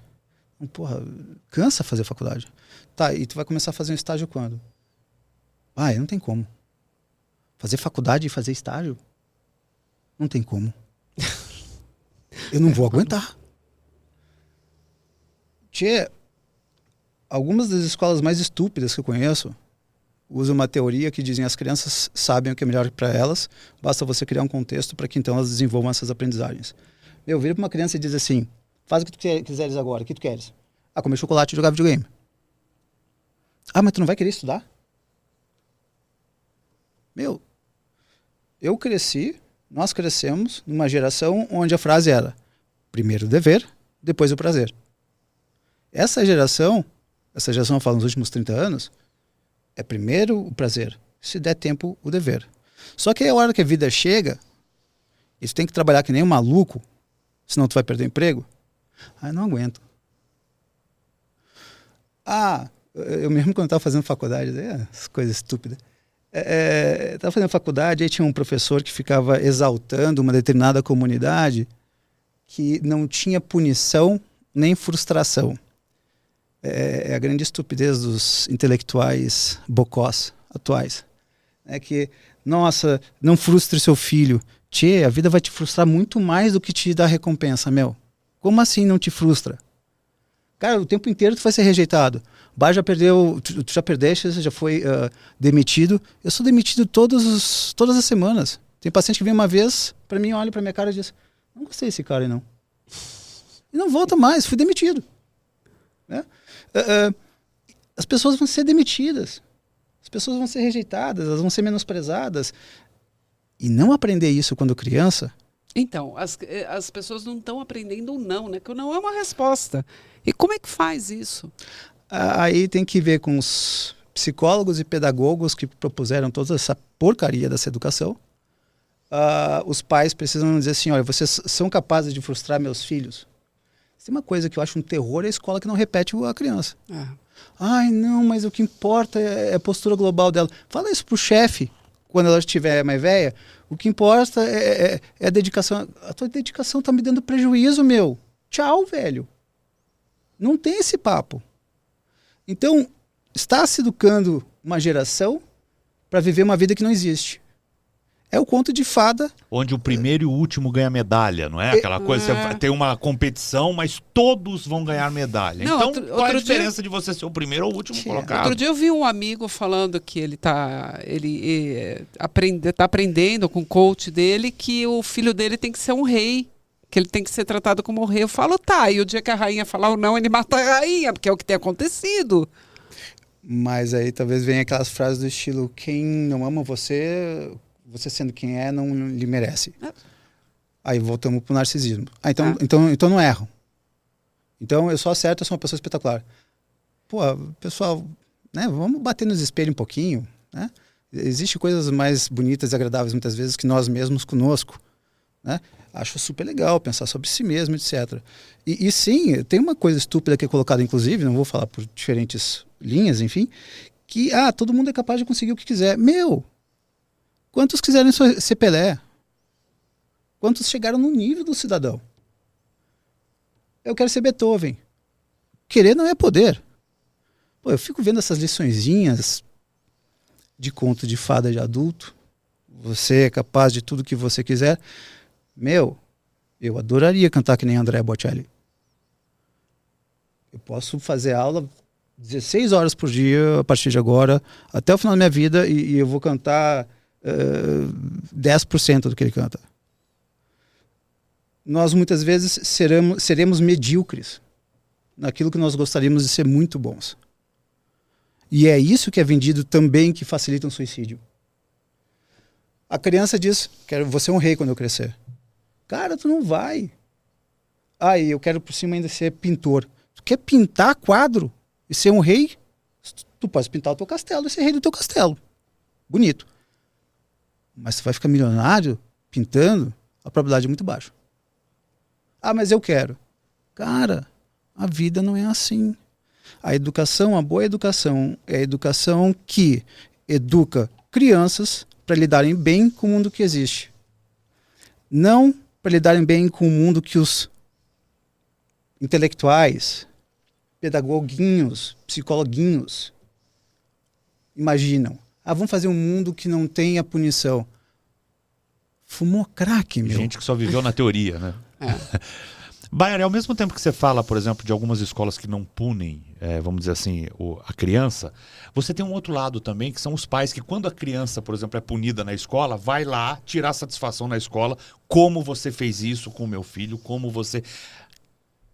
Porra, cansa fazer faculdade. Tá, e tu vai começar a fazer um estágio quando? Não tem como. Fazer faculdade e fazer estágio? Não tem como. Eu não vou aguentar. Tchê, algumas das escolas mais estúpidas que eu conheço usam uma teoria que dizem que as crianças sabem o que é melhor para elas, basta você criar um contexto para que então elas desenvolvam essas aprendizagens. Eu viro para uma criança e diz assim, faz o que tu quiseres agora, o que tu queres? Comer chocolate e jogar videogame. Mas tu não vai querer estudar? Nós crescemos numa geração onde a frase era primeiro o dever, depois o prazer. Essa geração eu falo nos últimos 30 anos, é primeiro o prazer, se der tempo o dever. Só que a hora que a vida chega, e tu tem que trabalhar que nem um maluco, senão tu vai perder o emprego, eu não aguento. Eu mesmo quando estava fazendo faculdade, essas coisas estúpidas, estava fazendo faculdade, aí tinha um professor que ficava exaltando uma determinada comunidade que não tinha punição nem frustração. É a grande estupidez dos intelectuais bocós atuais. É que, nossa, não frustre seu filho. Tchê, a vida vai te frustrar muito mais do que te dar recompensa, meu. Como assim não te frustra? Cara, o tempo inteiro tu vai ser rejeitado. Já perdeu, tu já perdeste, você já foi demitido. Eu sou demitido todas as semanas. Tem paciente que vem uma vez para mim, olha para minha cara e diz, não gostei desse cara aí não. E não volta mais, fui demitido. Né? As pessoas vão ser demitidas. As pessoas vão ser rejeitadas, elas vão ser menosprezadas. E não aprender isso quando criança... Então, as pessoas não estão aprendendo o não, né? Que o não é uma resposta. E como é que faz isso? Aí tem que ver com os psicólogos e pedagogos que propuseram toda essa porcaria dessa educação. Os pais precisam dizer assim, olha, vocês são capazes de frustrar meus filhos? Tem uma coisa que eu acho um terror, é a escola que não repete a criança. Não, mas o que importa é a postura global dela. Fala isso pro chefe, quando ela estiver mais velha. O que importa é a dedicação. A tua dedicação tá me dando prejuízo, meu. Tchau, velho. Não tem esse papo. Então, está se educando uma geração para viver uma vida que não existe. É o conto de fada. Onde o primeiro e o último ganha medalha, não é? Aquela coisa, você tem uma competição, mas todos vão ganhar medalha. Não, então, qual é a diferença de você ser o primeiro ou o último colocado? Outro dia eu vi um amigo falando que ele tá aprendendo com o coach dele que o filho dele tem que ser um rei, que ele tem que ser tratado como um rei. Eu falo, e o dia que a rainha falar o não, ele mata a rainha, porque é o que tem acontecido. Mas aí talvez venha aquelas frases do estilo, quem não ama você sendo quem é, não lhe merece. Aí voltamos pro narcisismo. Então não erram. Então, eu sou certo, eu sou uma pessoa espetacular. Pô, pessoal, né, vamos bater nos espelhos um pouquinho, né? Existem coisas mais bonitas e agradáveis muitas vezes que nós mesmos conosco, né? Acho super legal pensar sobre si mesmo, etc. E sim, tem uma coisa estúpida que é colocada, inclusive, não vou falar por diferentes linhas, enfim, que todo mundo é capaz de conseguir o que quiser. Meu, quantos quiserem ser Pelé? Quantos chegaram no nível do cidadão? Eu quero ser Beethoven. Querer não é poder. Pô, eu fico vendo essas liçõezinhas de conto de fada de adulto. Você é capaz de tudo que você quiser. Meu, eu adoraria cantar que nem Andrea Bocelli. Eu posso fazer aula 16 horas por dia a partir de agora, até o final da minha vida, e eu vou cantar 10% do que ele canta. Nós muitas vezes seremos medíocres naquilo que nós gostaríamos de ser muito bons. E é isso que é vendido também, que facilita um suicídio. A criança diz, vou ser um rei quando eu crescer. Cara, tu não vai. E eu quero por cima ainda ser pintor. Tu quer pintar quadro e ser um rei? Tu pode pintar o teu castelo e ser rei do teu castelo. Bonito. Mas tu vai ficar milionário pintando? A probabilidade é muito baixa. Mas eu quero. Cara, a vida não é assim. A educação, a boa educação, é a educação que educa crianças para lidarem bem com o mundo que existe. Não para lidarem bem com o mundo que os intelectuais, pedagoguinhos, psicologuinhos imaginam. Vamos fazer um mundo que não tenha punição. Fumou crack, meu. Gente que só viveu na teoria, né? Baier, ao mesmo tempo que você fala, por exemplo, de algumas escolas que não punem, vamos dizer assim, a criança, você tem um outro lado também, que são os pais que, quando a criança, por exemplo, é punida na escola, vai lá tirar satisfação na escola, como você fez isso com o meu filho, como você...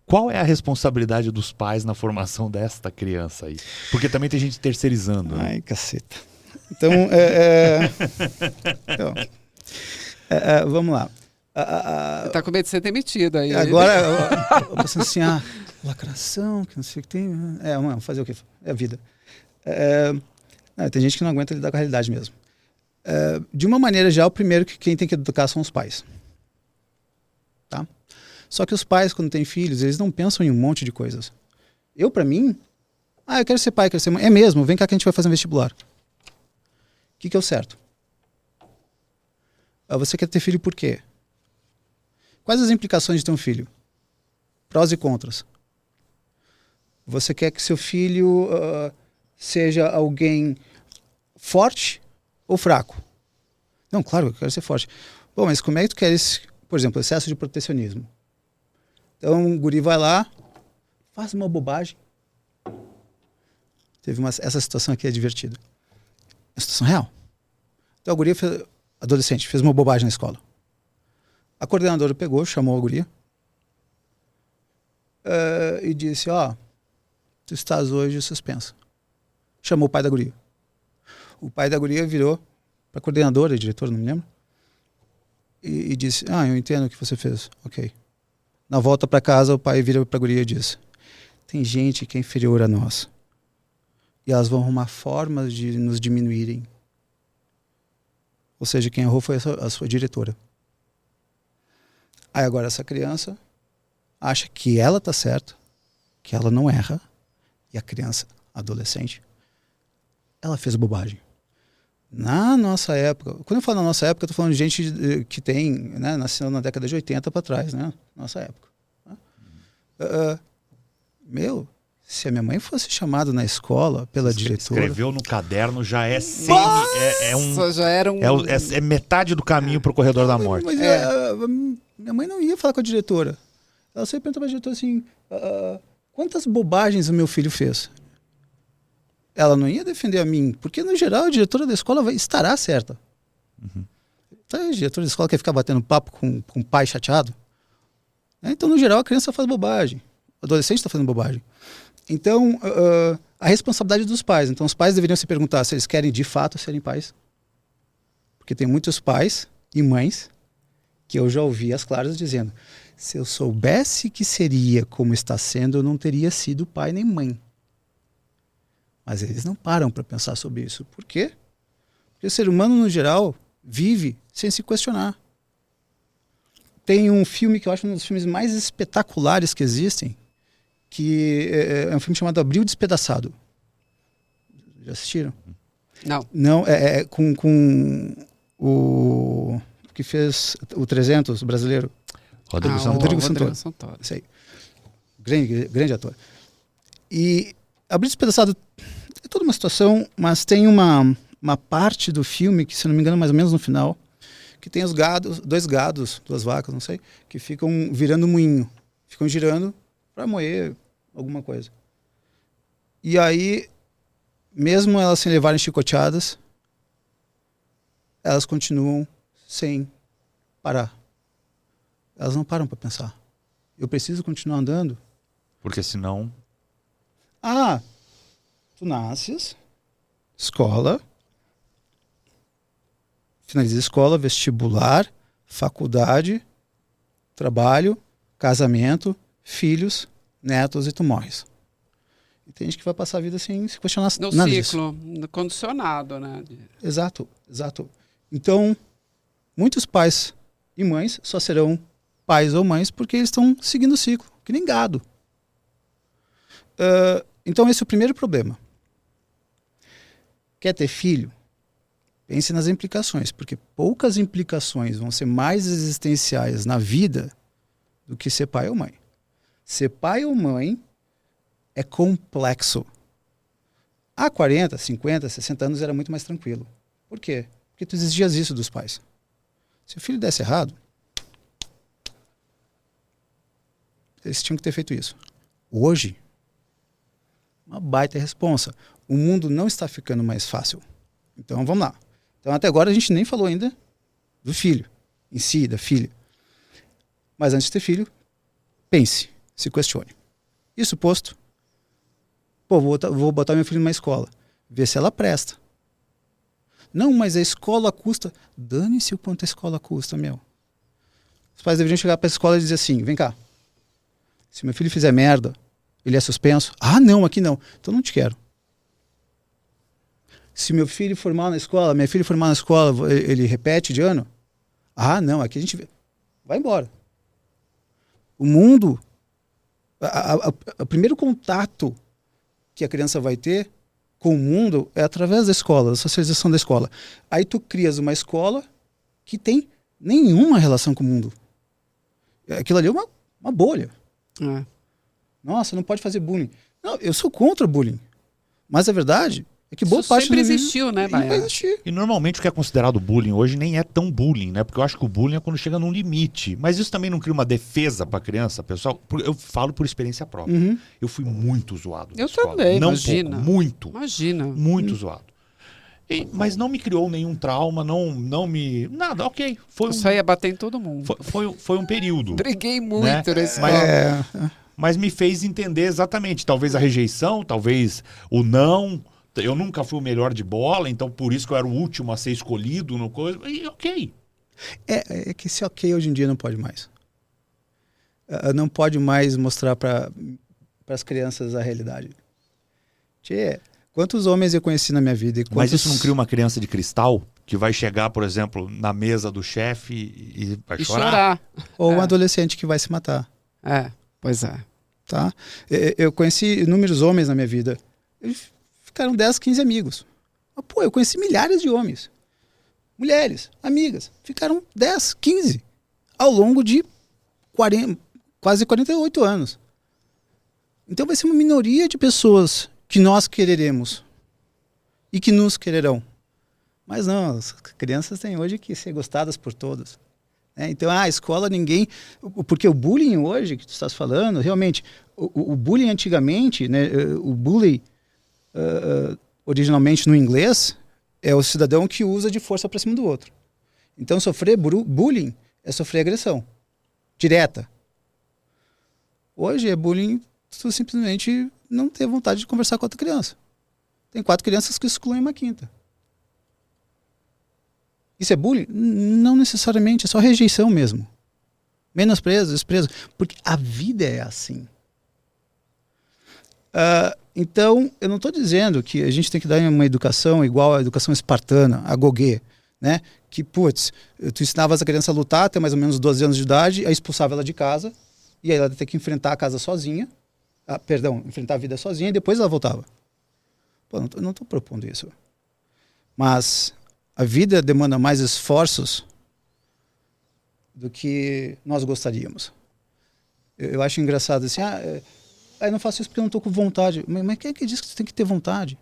Qual é a responsabilidade dos pais na formação desta criança aí? Porque também tem gente terceirizando. Né? Ai, caceta. Então, vamos lá. Tá com medo de ser demitido aí. Agora, eu pensando assim, lacração, que não sei o que tem. Mano, fazer o quê? É a vida. Tem gente que não aguenta lidar com a realidade mesmo. De uma maneira geral, primeiro que quem tem que educar são os pais. Tá? Só que os pais, quando têm filhos, eles não pensam em um monte de coisas. Eu, pra mim, eu quero ser pai, quero ser mãe. É mesmo, vem cá que a gente vai fazer um vestibular. O que é o certo? Você quer ter filho por quê? Quais as implicações de ter um filho? Prós e contras. Você quer que seu filho seja alguém forte ou fraco? Não, claro, eu quero ser forte. Bom, mas como é que tu queres, por exemplo, excesso de protecionismo? Então, o guri vai lá, faz uma bobagem. Essa situação aqui é divertida. É uma situação real. Então, o guri, adolescente, fez uma bobagem na escola. A coordenadora pegou, chamou a guria e disse, tu estás hoje suspensa. Chamou o pai da guria. O pai da guria virou para a coordenadora, a diretora, não me lembro, e disse, eu entendo o que você fez, ok. Na volta para casa, o pai vira para a guria e diz, tem gente que é inferior a nós. E elas vão arrumar formas de nos diminuírem. Ou seja, quem errou foi a sua diretora. Aí agora essa criança acha que ela está certa, que ela não erra, e a criança, adolescente, ela fez bobagem. Na nossa época, quando eu falo na nossa época, eu estou falando de gente que nasceu na década de 80 para trás, né? Nossa época. Se a minha mãe fosse chamada na escola pela diretora... Escreveu no caderno, já é já era um... é metade do caminho para o corredor da morte. Mas minha mãe não ia falar com a diretora. Ela sempre perguntou para a diretora assim, quantas bobagens o meu filho fez? Ela não ia defender a mim, porque no geral a diretora da escola estará certa. Uhum. Então, a diretora da escola quer ficar batendo papo com o pai chateado. Então, no geral, a criança faz bobagem. O adolescente está fazendo bobagem. Então, a responsabilidade dos pais. Então, os pais deveriam se perguntar se eles querem de fato serem pais. Porque tem muitos pais e mães que eu já ouvi as claras dizendo, Se eu soubesse que seria como está sendo, eu não teria sido pai nem mãe. Mas eles não param para pensar sobre isso. Por quê? Porque o ser humano, no geral, vive sem se questionar. Tem um filme que eu acho um dos filmes mais espetaculares que existem, que é um filme chamado Abril Despedaçado. Já assistiram? Não. Não, com o que fez o 300, o brasileiro. Rodrigo o Santoro. Rodrigo Santoro. Isso aí. Grande ator. E Abril Despedaçado é toda uma situação, mas tem uma parte do filme, que se não me engano mais ou menos no final, que tem os gados, duas vacas, não sei, que ficam virando moinho. Ficam girando para moer alguma coisa. E aí, mesmo elas sem levarem chicoteadas, elas continuam sem parar. Elas não param para pensar. Eu preciso continuar andando? Porque senão... Tu nasces, escola, finaliza a escola, vestibular, faculdade, trabalho, casamento, filhos, netos e tu morres. E tem gente que vai passar a vida sem se questionar No nada ciclo, disso. condicionado, né? Exato. Então, muitos pais e mães só serão pais ou mães porque eles estão seguindo o ciclo, que nem gado. Então esse é o primeiro problema. Quer ter filho? Pense nas implicações, porque poucas implicações vão ser mais existenciais na vida do que ser pai ou mãe. Ser pai ou mãe é complexo. Há 40, 50, 60 anos era muito mais tranquilo. Por quê? Porque tu exigias isso dos pais. Se o filho desse errado, eles tinham que ter feito isso. Hoje, uma baita responsa. O mundo não está ficando mais fácil. Então vamos lá. Então até agora a gente nem falou ainda do filho em si, da filha. Mas antes de ter filho, pense, se questione. Isso posto, vou botar meu filho numa escola, ver se ela presta. Não, mas a escola custa. Dane-se o quanto a escola custa, meu. Os pais deveriam chegar para a escola e dizer assim, vem cá, se meu filho fizer merda, ele é suspenso? Ah, não, aqui não. Então não te quero. Se meu filho for mal na escola, minha filha for mal na escola, ele repete de ano? Ah, não, aqui a gente vê. Vai embora. O mundo, o primeiro contato que a criança vai ter com o mundo é através da escola, da socialização da escola. Aí tu crias uma escola que tem nenhuma relação com o mundo. Aquilo ali é uma bolha. É. Nossa, não pode fazer bullying. Não, eu sou contra o bullying. Mas a verdade é que boa Isso parte sempre do existiu, né, não vai Baiana? existir. E normalmente o que é considerado bullying hoje nem é tão bullying, né? Porque eu acho que o bullying é quando chega num limite. Mas isso também não cria uma defesa pra criança, pessoal? Eu falo por experiência própria. Uhum. Eu fui muito zoado. na Eu escola. também, não imagina. Pouco, muito. Imagina. Muito zoado. Mas não me criou nenhum trauma, não me... Nada, ok. Eu só ia bater em todo mundo. Foi um período. Briguei muito Né? na escola. Mas me fez entender exatamente. Talvez a rejeição, talvez o não. Eu nunca fui o melhor de bola, então por isso que eu era o último a ser escolhido no coisa. E ok. É que esse ok hoje em dia não pode mais. Não pode mais mostrar para as crianças a realidade. Tchê, quantos homens eu conheci na minha vida? E quantos... Mas isso não cria uma criança de cristal que vai chegar, por exemplo, na mesa do chefe e vai E chorar? chorar. Ou um adolescente que vai se matar. Pois é. Tá? Eu conheci inúmeros homens na minha vida. Eles ficaram 10, 15 amigos. Mas, eu conheci milhares de homens. Mulheres, amigas. Ficaram 10, 15 ao longo de quase 48 anos. Então vai ser uma minoria de pessoas que nós quereremos e que nos quererão. Mas não, as crianças têm hoje que ser gostadas por todos. Então, a escola ninguém... Porque o bullying hoje, que tu estás falando, realmente, o bullying antigamente, né, o bully, originalmente no inglês, é o cidadão que usa de força para cima do outro. Então, sofrer bullying é sofrer agressão direta. Hoje é bullying, tu simplesmente não ter vontade de conversar com outra criança. Tem 4 crianças que excluem uma quinta. Isso é bullying? Não necessariamente, é só rejeição mesmo. menosprezo, desprezo, porque a vida é assim. Então, eu não estou dizendo que a gente tem que dar uma educação igual à educação espartana, a Gauguin, né? Que, putz, tu ensinavas a criança a lutar até mais ou menos 12 anos de idade, aí expulsava ela de casa, e aí ela ia ter que enfrentar a casa sozinha, enfrentar a vida sozinha, e depois ela voltava. Pô, eu não estou propondo isso. Mas a vida demanda mais esforços do que nós gostaríamos. Eu acho engraçado assim, eu não faço isso porque eu não estou com vontade. Mas quem é que diz que você tem que ter vontade?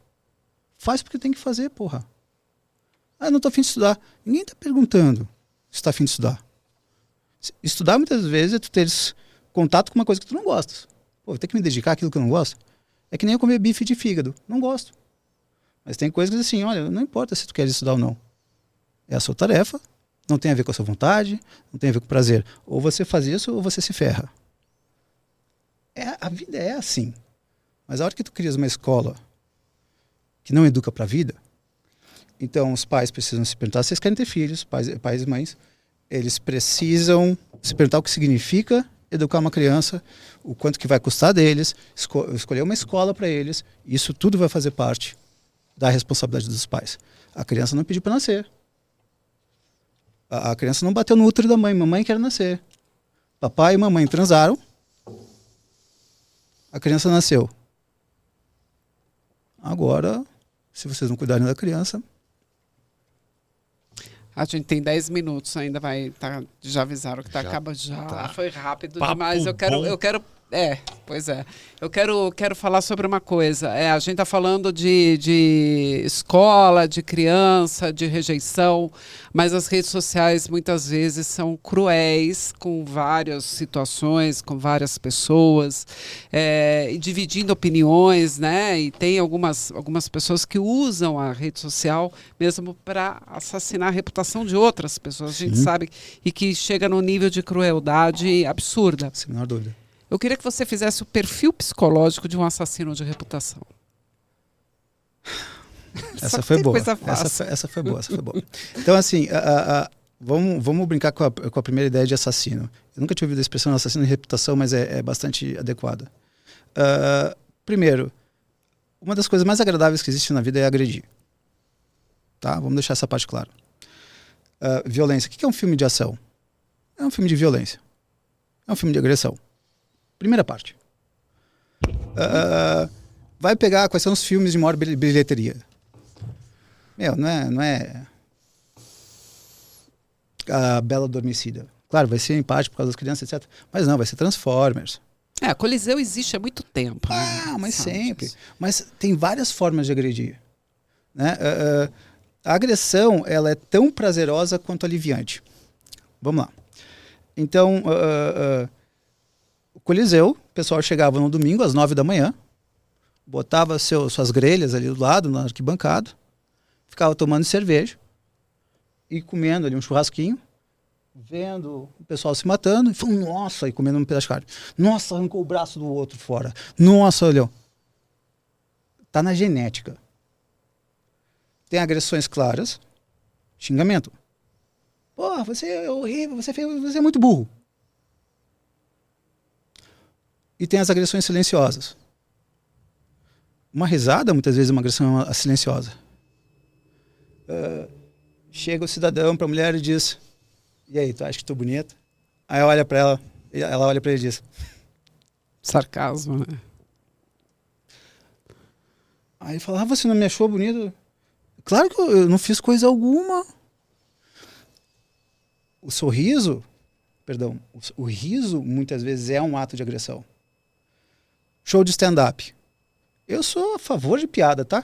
Faz porque tem que fazer, porra. Eu não estou afim de estudar. Ninguém está perguntando se está afim de estudar. Estudar muitas vezes é tu teres contato com uma coisa que tu não gostas. Pô, tem que me dedicar àquilo que eu não gosto. É que nem eu comer bife de fígado. Não gosto. Mas tem coisas assim, olha, não importa se tu quer estudar ou não. É a sua tarefa, não tem a ver com a sua vontade, não tem a ver com prazer. Ou você faz isso ou você se ferra. A vida é assim. Mas a hora que tu crias uma escola que não educa para a vida, então os pais precisam se perguntar se eles querem ter filhos, pais e mães, eles precisam se perguntar o que significa educar uma criança, o quanto que vai custar deles, escolher uma escola para eles, isso tudo vai fazer parte da responsabilidade dos pais. A criança não pediu para nascer. A criança não bateu no útero da mãe, mamãe quer nascer. Papai e mamãe transaram, a criança nasceu. Agora, se vocês não cuidarem da criança... A gente tem 10 minutos ainda, já avisaram que acaba já. Foi rápido demais. Eu quero pois é. Eu quero falar sobre uma coisa. A gente está falando de escola, de criança, de rejeição, mas as redes sociais muitas vezes são cruéis com várias situações, com várias pessoas, e dividindo opiniões, né? E tem algumas pessoas que usam a rede social mesmo para assassinar a reputação de outras pessoas. A gente sabe, e que chega num nível de crueldade absurda. Sem a menor dúvida. Eu queria que você fizesse o perfil psicológico de um assassino de reputação. Essa foi boa. Essa foi boa. Então, assim, vamos brincar com a primeira ideia de assassino. Eu nunca tinha ouvido a expressão assassino de reputação, mas é bastante adequada. Primeiro, uma das coisas mais agradáveis que existe na vida é agredir. Tá? Vamos deixar essa parte clara. Violência. O que é um filme de ação? É um filme de violência. É um filme de agressão. Primeira parte. Vai pegar quais são os filmes de maior bilheteria. Não é a Bela Adormecida. Claro, vai ser em parte por causa das crianças, etc. Mas não, vai ser Transformers. A Coliseu existe há muito tempo. Mas sempre. Disso. Mas tem várias formas de agredir. Né? A agressão, ela é tão prazerosa quanto aliviante. Vamos lá. Então... o Coliseu, o pessoal chegava no domingo às 9 da manhã, botava suas grelhas ali do lado, na arquibancada, ficava tomando cerveja e comendo ali um churrasquinho, vendo o pessoal se matando, e falando, nossa, e comendo um pedaço de carne. Nossa, arrancou o braço do outro fora. Nossa, olhou. Tá na genética. Tem agressões claras, xingamento. Pô, você é horrível, você é muito burro. E tem as agressões silenciosas. Uma risada, muitas vezes, é uma agressão silenciosa. Chega o cidadão para a mulher e diz, e aí, tu acha que estou bonita? Aí olha para ela olha para ele e diz... Sarcasmo, né? Aí ele fala, você não me achou bonito? Claro que eu não fiz coisa alguma. O riso, muitas vezes, é um ato de agressão. Show de stand-up. Eu sou a favor de piada, tá?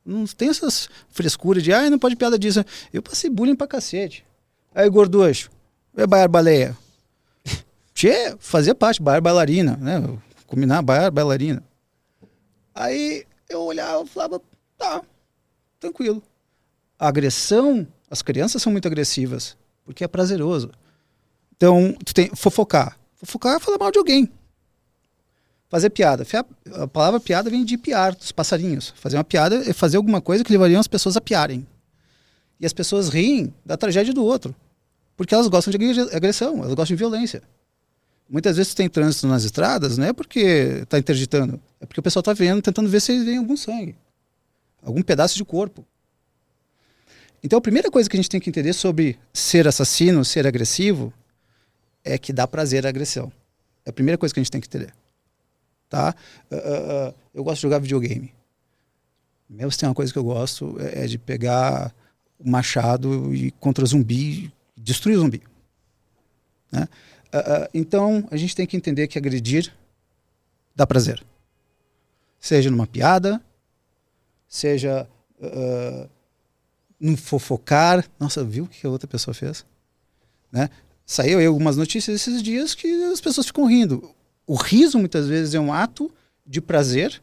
Não tem essas frescuras de, não pode piada disso. Eu passei bullying pra cacete. Aí, gorducho, baiar baleia. Tchê, fazia parte, baiar bailarina, né? Combinar, baiar bailarina. Aí eu olhava e falava, tá, tranquilo. A agressão, as crianças são muito agressivas, porque é prazeroso. Então, tu tem fofocar. Fofocar é falar mal de alguém. Fazer piada. A palavra piada vem de piar, dos passarinhos. Fazer uma piada é fazer alguma coisa que levariam as pessoas a piarem. E as pessoas riem da tragédia do outro. Porque elas gostam de agressão, elas gostam de violência. Muitas vezes tem trânsito nas estradas, não é porque está interditando, é porque o pessoal está vendo, tentando ver se vem algum sangue, algum pedaço de corpo. Então a primeira coisa que a gente tem que entender sobre ser assassino, ser agressivo, é que dá prazer à agressão. É a primeira coisa que a gente tem que entender. Tá? Eu gosto de jogar videogame. Mesmo se tem uma coisa que eu gosto, é de pegar o machado e contra o zumbi, destruir o zumbi. Né? Então, a gente tem que entender que agredir dá prazer. Seja numa piada, seja num fofocar. Nossa, viu o que a outra pessoa fez? Né? Saiu aí algumas notícias esses dias que as pessoas ficam rindo. O riso, muitas vezes, é um ato de prazer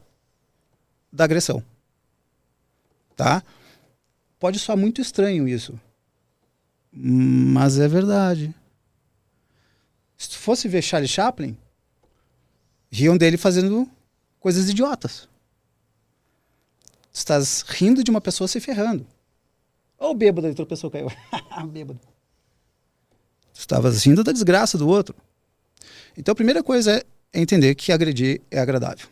da agressão. Tá? Pode soar muito estranho isso, mas é verdade. Se tu fosse ver Charlie Chaplin, riam dele fazendo coisas idiotas. Tu estás rindo de uma pessoa se ferrando. Olha o bêbado, a outra pessoa caiu. Bêbado. Tu estavas rindo da desgraça do outro. Então a primeira coisa é entender que agredir é agradável.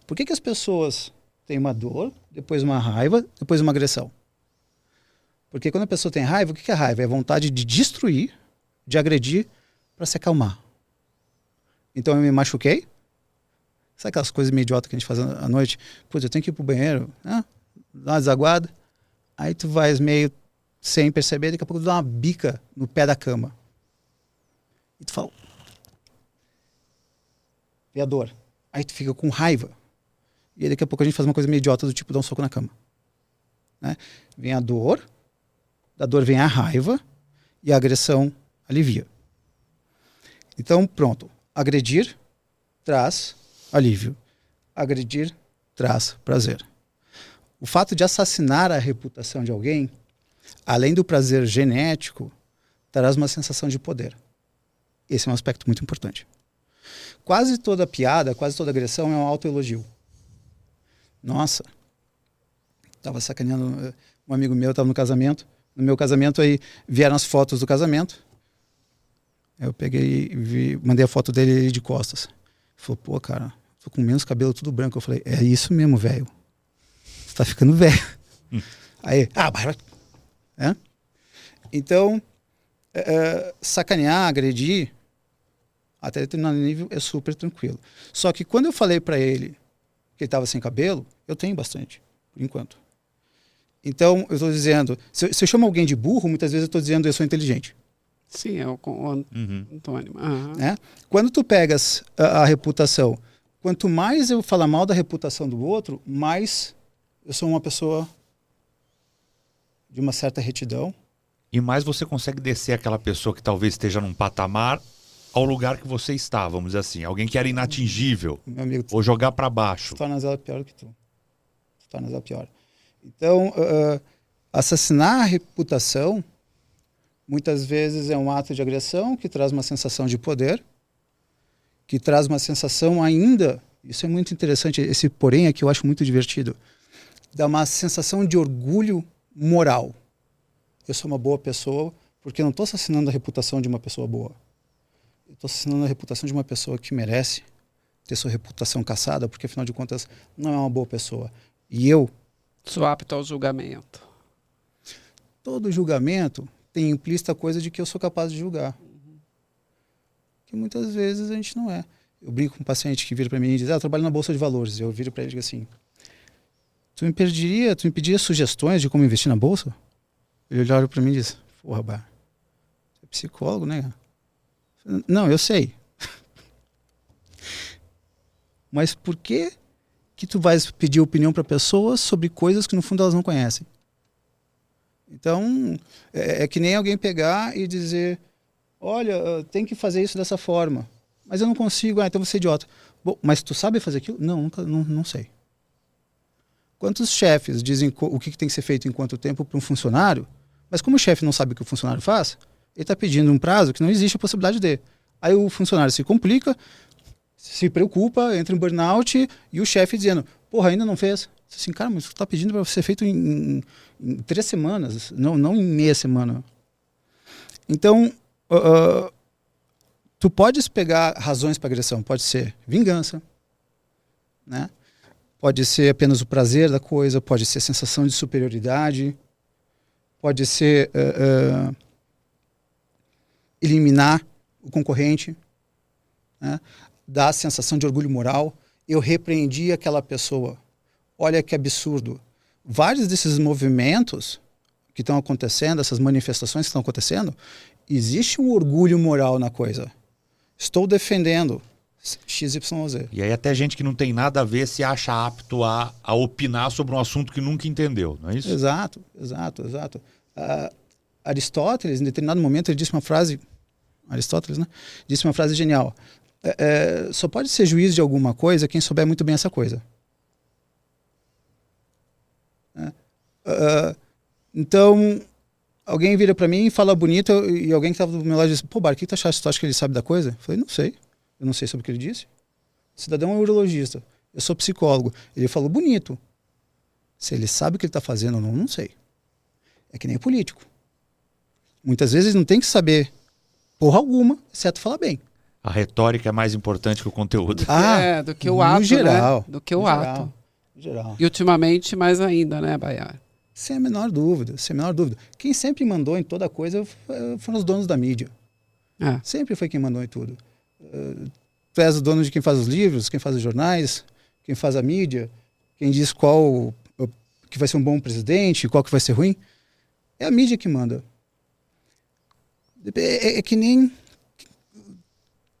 Por que as pessoas têm uma dor, depois uma raiva, depois uma agressão? Porque quando a pessoa tem raiva, o que é raiva? É a vontade de destruir, de agredir, para se acalmar. Então eu me machuquei. Sabe aquelas coisas meio idiotas que a gente faz à noite? Putz, eu tenho que ir pro banheiro, né? Dar uma desaguada. Aí tu vais meio sem perceber, daqui a pouco tu dá uma bica no pé da cama. E tu fala... E a dor. Aí tu fica com raiva. E aí daqui a pouco a gente faz uma coisa meio idiota do tipo dar um soco na cama. Né? Vem a dor, da dor vem a raiva e a agressão alivia. Então, pronto. Agredir traz alívio. Agredir traz prazer. O fato de assassinar a reputação de alguém, além do prazer genético, traz uma sensação de poder. Esse é um aspecto muito importante. Quase toda piada, quase toda agressão é um autoelogio. Nossa, estava sacaneando um amigo meu, estava no casamento. No meu casamento, aí vieram as fotos do casamento. Eu peguei e mandei a foto dele de costas. Ele falou, pô, cara, tô com menos cabelo, tudo branco. Eu falei, é isso mesmo, velho. Você tá ficando velho. Aí, é? Então, sacanear, agredir, até determinado nível é super tranquilo. Só que quando eu falei para ele que ele estava sem cabelo, eu tenho bastante, por enquanto. Então, eu estou dizendo, se eu chamo alguém de burro, muitas vezes eu estou dizendo eu sou inteligente. Sim, é o Antônio. Uhum. Né? Quando tu pegas a reputação, quanto mais eu falar mal da reputação do outro, mais eu sou uma pessoa de uma certa retidão. E mais você consegue descer aquela pessoa que talvez esteja num patamar ao lugar que você está, vamos dizer assim. Alguém que era inatingível. Meu amigo, ou jogar para baixo. Tu tornas ela pior que tu. Tu tornas ela pior. Então, assassinar a reputação, muitas vezes é um ato de agressão que traz uma sensação de poder, que traz uma sensação ainda, isso é muito interessante, esse porém aqui eu acho muito divertido, dá uma sensação de orgulho moral. Eu sou uma boa pessoa porque eu não estou assassinando a reputação de uma pessoa boa. Eu estou assassinando a reputação de uma pessoa que merece ter sua reputação cassada, porque afinal de contas não é uma boa pessoa. E eu... Sou apto ao julgamento. Todo julgamento tem implícita a coisa de que eu sou capaz de julgar. Que muitas vezes a gente não é. Eu brinco com um paciente que vira para mim e diz, eu trabalho na Bolsa de Valores. Eu viro para ele e digo assim, tu me pediria sugestões de como investir na Bolsa? Ele olha para mim e diz, porra, você é psicólogo, né? Não, eu sei. Mas por que tu vais pedir opinião para pessoas sobre coisas que no fundo elas não conhecem? Então, é que nem alguém pegar e dizer, olha, tem que fazer isso dessa forma. Mas eu não consigo, então você é idiota. Bom, mas tu sabe fazer aquilo? Não, não sei. Quantos chefes dizem o que tem que ser feito em quanto tempo para um funcionário, mas como o chefe não sabe o que o funcionário faz, ele está pedindo um prazo que não existe a possibilidade de. Aí o funcionário se complica, se preocupa, entra em burnout e o chefe dizendo, porra, ainda não fez? Assim, cara, mas tu está pedindo para ser feito em 3 semanas, não em meia semana. Então, tu podes pegar razões para agressão. Pode ser vingança, né? Pode ser apenas o prazer da coisa, pode ser sensação de superioridade, pode ser eliminar o concorrente, né? Dar a sensação de orgulho moral. Eu repreendi aquela pessoa. Olha que absurdo. Vários desses movimentos que estão acontecendo, essas manifestações que estão acontecendo, existe um orgulho moral na coisa. Estou defendendo XYZ. E aí até gente que não tem nada a ver se acha apto a opinar sobre um assunto que nunca entendeu, não é isso? Exato. Aristóteles, em determinado momento, ele disse uma frase... Aristóteles, né? Disse uma frase genial. Só pode ser juiz de alguma coisa quem souber muito bem essa coisa. Então, alguém vira para mim e fala bonito, e alguém que estava do meu lado diz, pô, Bar, o que tu achaste? Tu acha que ele sabe da coisa? Eu falei, não sei. Eu não sei sobre o que ele disse. O cidadão é um urologista. Eu sou psicólogo. Ele falou bonito. Se ele sabe o que ele está fazendo ou não, não sei. É que nem político. Muitas vezes não tem que saber porra alguma, exceto falar bem. A retórica é mais importante que o conteúdo. Do que o ato, geral, né? Do que o ato. No geral. E ultimamente mais ainda, né, Baiar? Sem a menor dúvida, sem a menor dúvida. Quem sempre mandou em toda coisa foram os donos da mídia. Sempre foi quem mandou em tudo. Tu és o dono de quem faz os livros, quem faz os jornais, quem faz a mídia, quem diz qual que vai ser um bom presidente, qual que vai ser ruim. É a mídia que manda. É que nem...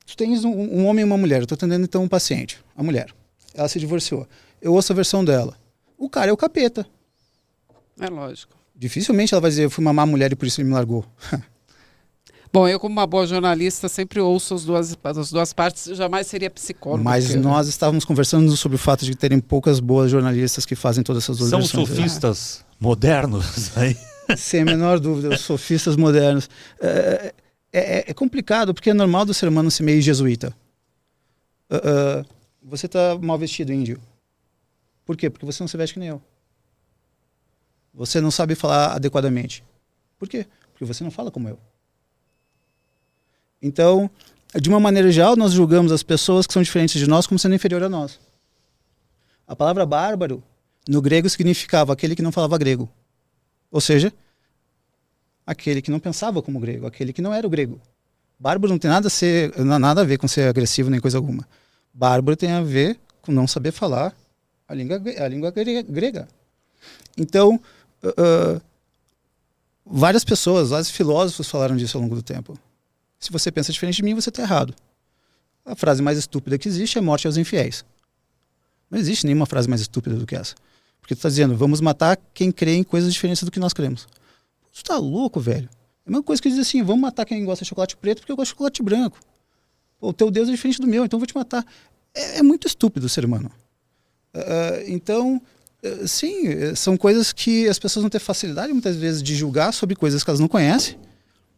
Tu tens um homem e uma mulher. Eu estou atendendo então um paciente, a mulher. Ela se divorciou. Eu ouço a versão dela. O cara é o capeta. É lógico. Dificilmente ela vai dizer, eu fui mamar a mulher e por isso ele me largou. Bom, eu como uma boa jornalista sempre ouço as duas partes, eu jamais seria psicólogo. Mas nós estávamos conversando sobre o fato de terem poucas boas jornalistas que fazem todas essas duas versões. São sofistas modernos aí. Sem a menor dúvida, os sofistas modernos. É complicado, porque é normal do ser humano ser meio jesuíta. Você está mal vestido, índio. Por quê? Porque você não se veste que nem eu. Você não sabe falar adequadamente. Por quê? Porque você não fala como eu. Então, de uma maneira geral, nós julgamos as pessoas que são diferentes de nós como sendo inferior a nós. A palavra bárbaro, no grego, significava aquele que não falava grego. Ou seja, aquele que não pensava como grego, aquele que não era o grego. Bárbaro não tem nada a ver com ser agressivo nem coisa alguma. Bárbaro tem a ver com não saber falar a língua grega. Então, várias pessoas, vários filósofos falaram disso ao longo do tempo. Se você pensa diferente de mim, você está errado. A frase mais estúpida que existe é morte aos infiéis. Não existe nenhuma frase mais estúpida do que essa. Porque tu está dizendo, vamos matar quem crê em coisas diferentes do que nós cremos. Tu tá louco, velho. É a mesma coisa que diz assim, vamos matar quem gosta de chocolate preto porque eu gosto de chocolate branco. O teu Deus é diferente do meu, então eu vou te matar. É muito estúpido o ser humano. Então, sim, são coisas que as pessoas vão ter facilidade muitas vezes de julgar sobre coisas que elas não conhecem,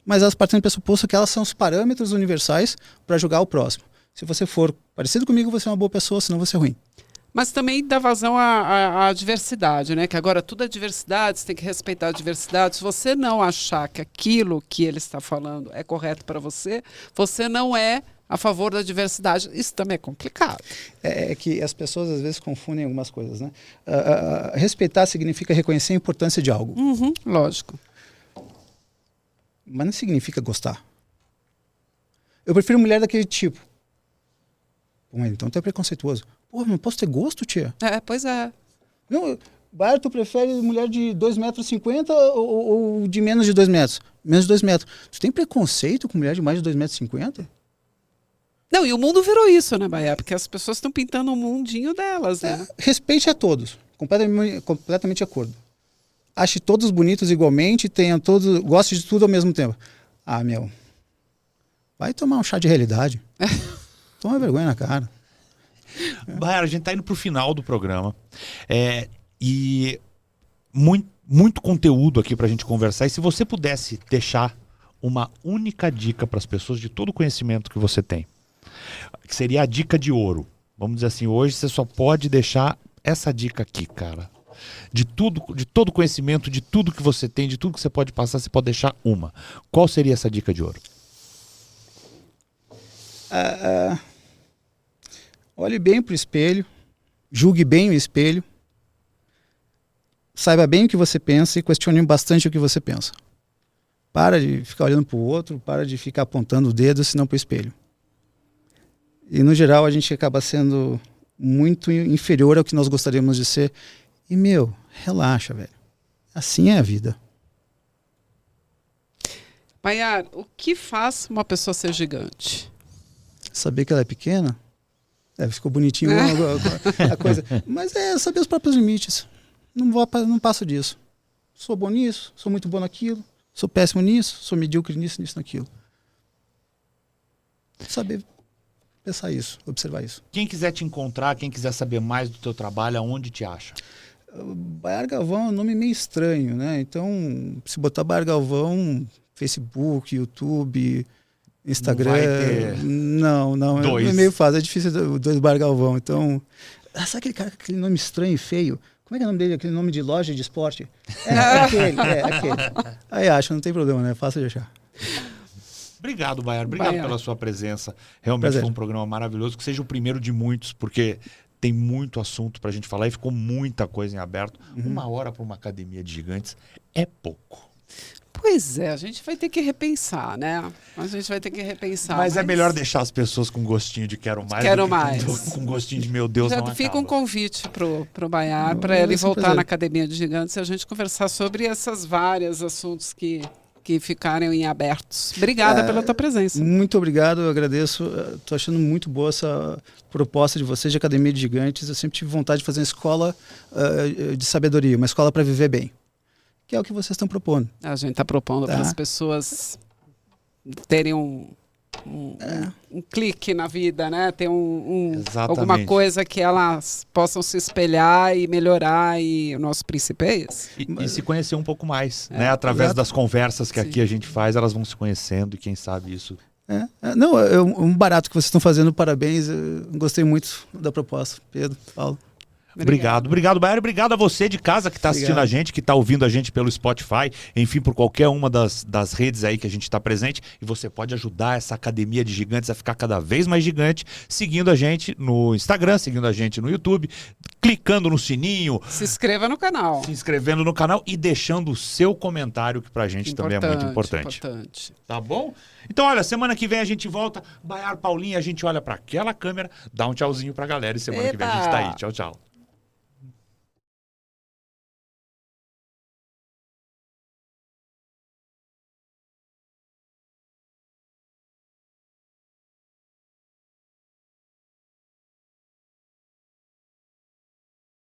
mas elas partem do pressuposto que elas são os parâmetros universais para julgar o próximo. Se você for parecido comigo, você é uma boa pessoa, senão você é ruim. Mas também dá vazão à diversidade, né? Que agora tudo é diversidade, você tem que respeitar a diversidade. Se você não achar que aquilo que ele está falando é correto para você, você não é a favor da diversidade. Isso também é complicado. É que as pessoas às vezes confundem algumas coisas, né? Respeitar significa reconhecer a importância de algo. Lógico. Mas não significa gostar. Eu prefiro mulher daquele tipo. Pô, mas então tu é preconceituoso. Pô, não posso ter gosto, tia? Pois é. Não, Bar, tu prefere mulher de 2,50 m ou de menos de 2 metros? Menos de 2 metros. Tu tem preconceito com mulher de mais de 2,50 m? Não, e o mundo virou isso, né, Baia? Porque as pessoas estão pintando o mundinho delas, né? Respeite a todos. Completamente de acordo. Ache todos bonitos igualmente, goste de tudo ao mesmo tempo. Ah, meu. Vai tomar um chá de realidade. Toma vergonha na cara. Baiara, a gente tá indo pro final do programa. E muito conteúdo aqui pra gente conversar. E se você pudesse deixar uma única dica para as pessoas de todo o conhecimento que você tem, que seria a dica de ouro. Vamos dizer assim, hoje você só pode deixar essa dica aqui, cara. De todo conhecimento, de tudo que você tem, de tudo que você pode passar, você pode deixar uma. Qual seria essa dica de ouro? Olhe bem para o espelho, julgue bem o espelho, saiba bem o que você pensa e questione bastante o que você pensa. Para de ficar olhando para o outro, para de ficar apontando o dedo, senão para o espelho. E, no geral, a gente acaba sendo muito inferior ao que nós gostaríamos de ser. E, relaxa, velho. Assim é a vida. Maiar, o que faz uma pessoa ser gigante? Saber que ela é pequena? Ficou bonitinho a coisa. Mas é saber os próprios limites. Não passo disso. Sou bom nisso, sou muito bom naquilo, sou péssimo nisso, sou medíocre nisso, naquilo. Saber pensar isso, observar isso. Quem quiser te encontrar, quem quiser saber mais do teu trabalho, aonde te acha? Baiar Galvão é um nome meio estranho, né? Então, se botar Baiar Galvão, Facebook, YouTube, Instagram... Não, é meio fácil, é difícil dois Baiar Galvão. Então, sabe aquele cara com aquele nome estranho e feio? Como é que é o nome dele? Aquele nome de loja de esporte? Aquele. Aí acho, não tem problema, né? É fácil de achar. Obrigado, Baiar. Obrigado pela sua presença. Realmente foi um programa maravilhoso. Que seja o primeiro de muitos, porque tem muito assunto pra gente falar e ficou muita coisa em aberto. 1 hora para uma academia de gigantes é pouco. Pois é, a gente vai ter que repensar, né? Mas é melhor deixar as pessoas com gostinho de quero mais. Com gostinho de meu Deus, já não fica acaba. um convite pro Baiar, para ele voltar na Academia de Gigantes e a gente conversar sobre esses vários assuntos que ficaram em abertos. Obrigada pela tua presença. Muito obrigado, eu agradeço. Estou achando muito boa essa proposta de vocês de Academia de Gigantes. Eu sempre tive vontade de fazer uma escola de sabedoria, uma escola para viver bem. Que é o que vocês estão propondo. A gente está propondo para as pessoas terem um clique na vida, né? Ter alguma coisa que elas possam se espelhar e melhorar, e o nosso princípio é esse. E se conhecer um pouco mais, né? Através das conversas que aqui a gente faz, elas vão se conhecendo e quem sabe isso... Não, é um barato que vocês estão fazendo, parabéns. Eu gostei muito da proposta. Pedro, Paulo. Obrigado, Baiar. Obrigado a você de casa que está assistindo a gente, que está ouvindo a gente pelo Spotify, enfim, por qualquer uma das redes aí que a gente está presente. E você pode ajudar essa Academia de Gigantes a ficar cada vez mais gigante, seguindo a gente no Instagram, seguindo a gente no YouTube, clicando no sininho. Se inscreva no canal. Se inscrevendo no canal e deixando o seu comentário, que pra gente também é muito importante. Tá bom? Então, olha, semana que vem a gente volta. Baiar, Paulinha, a gente olha para aquela câmera, dá um tchauzinho pra galera e semana que vem a gente tá aí. Tchau, tchau.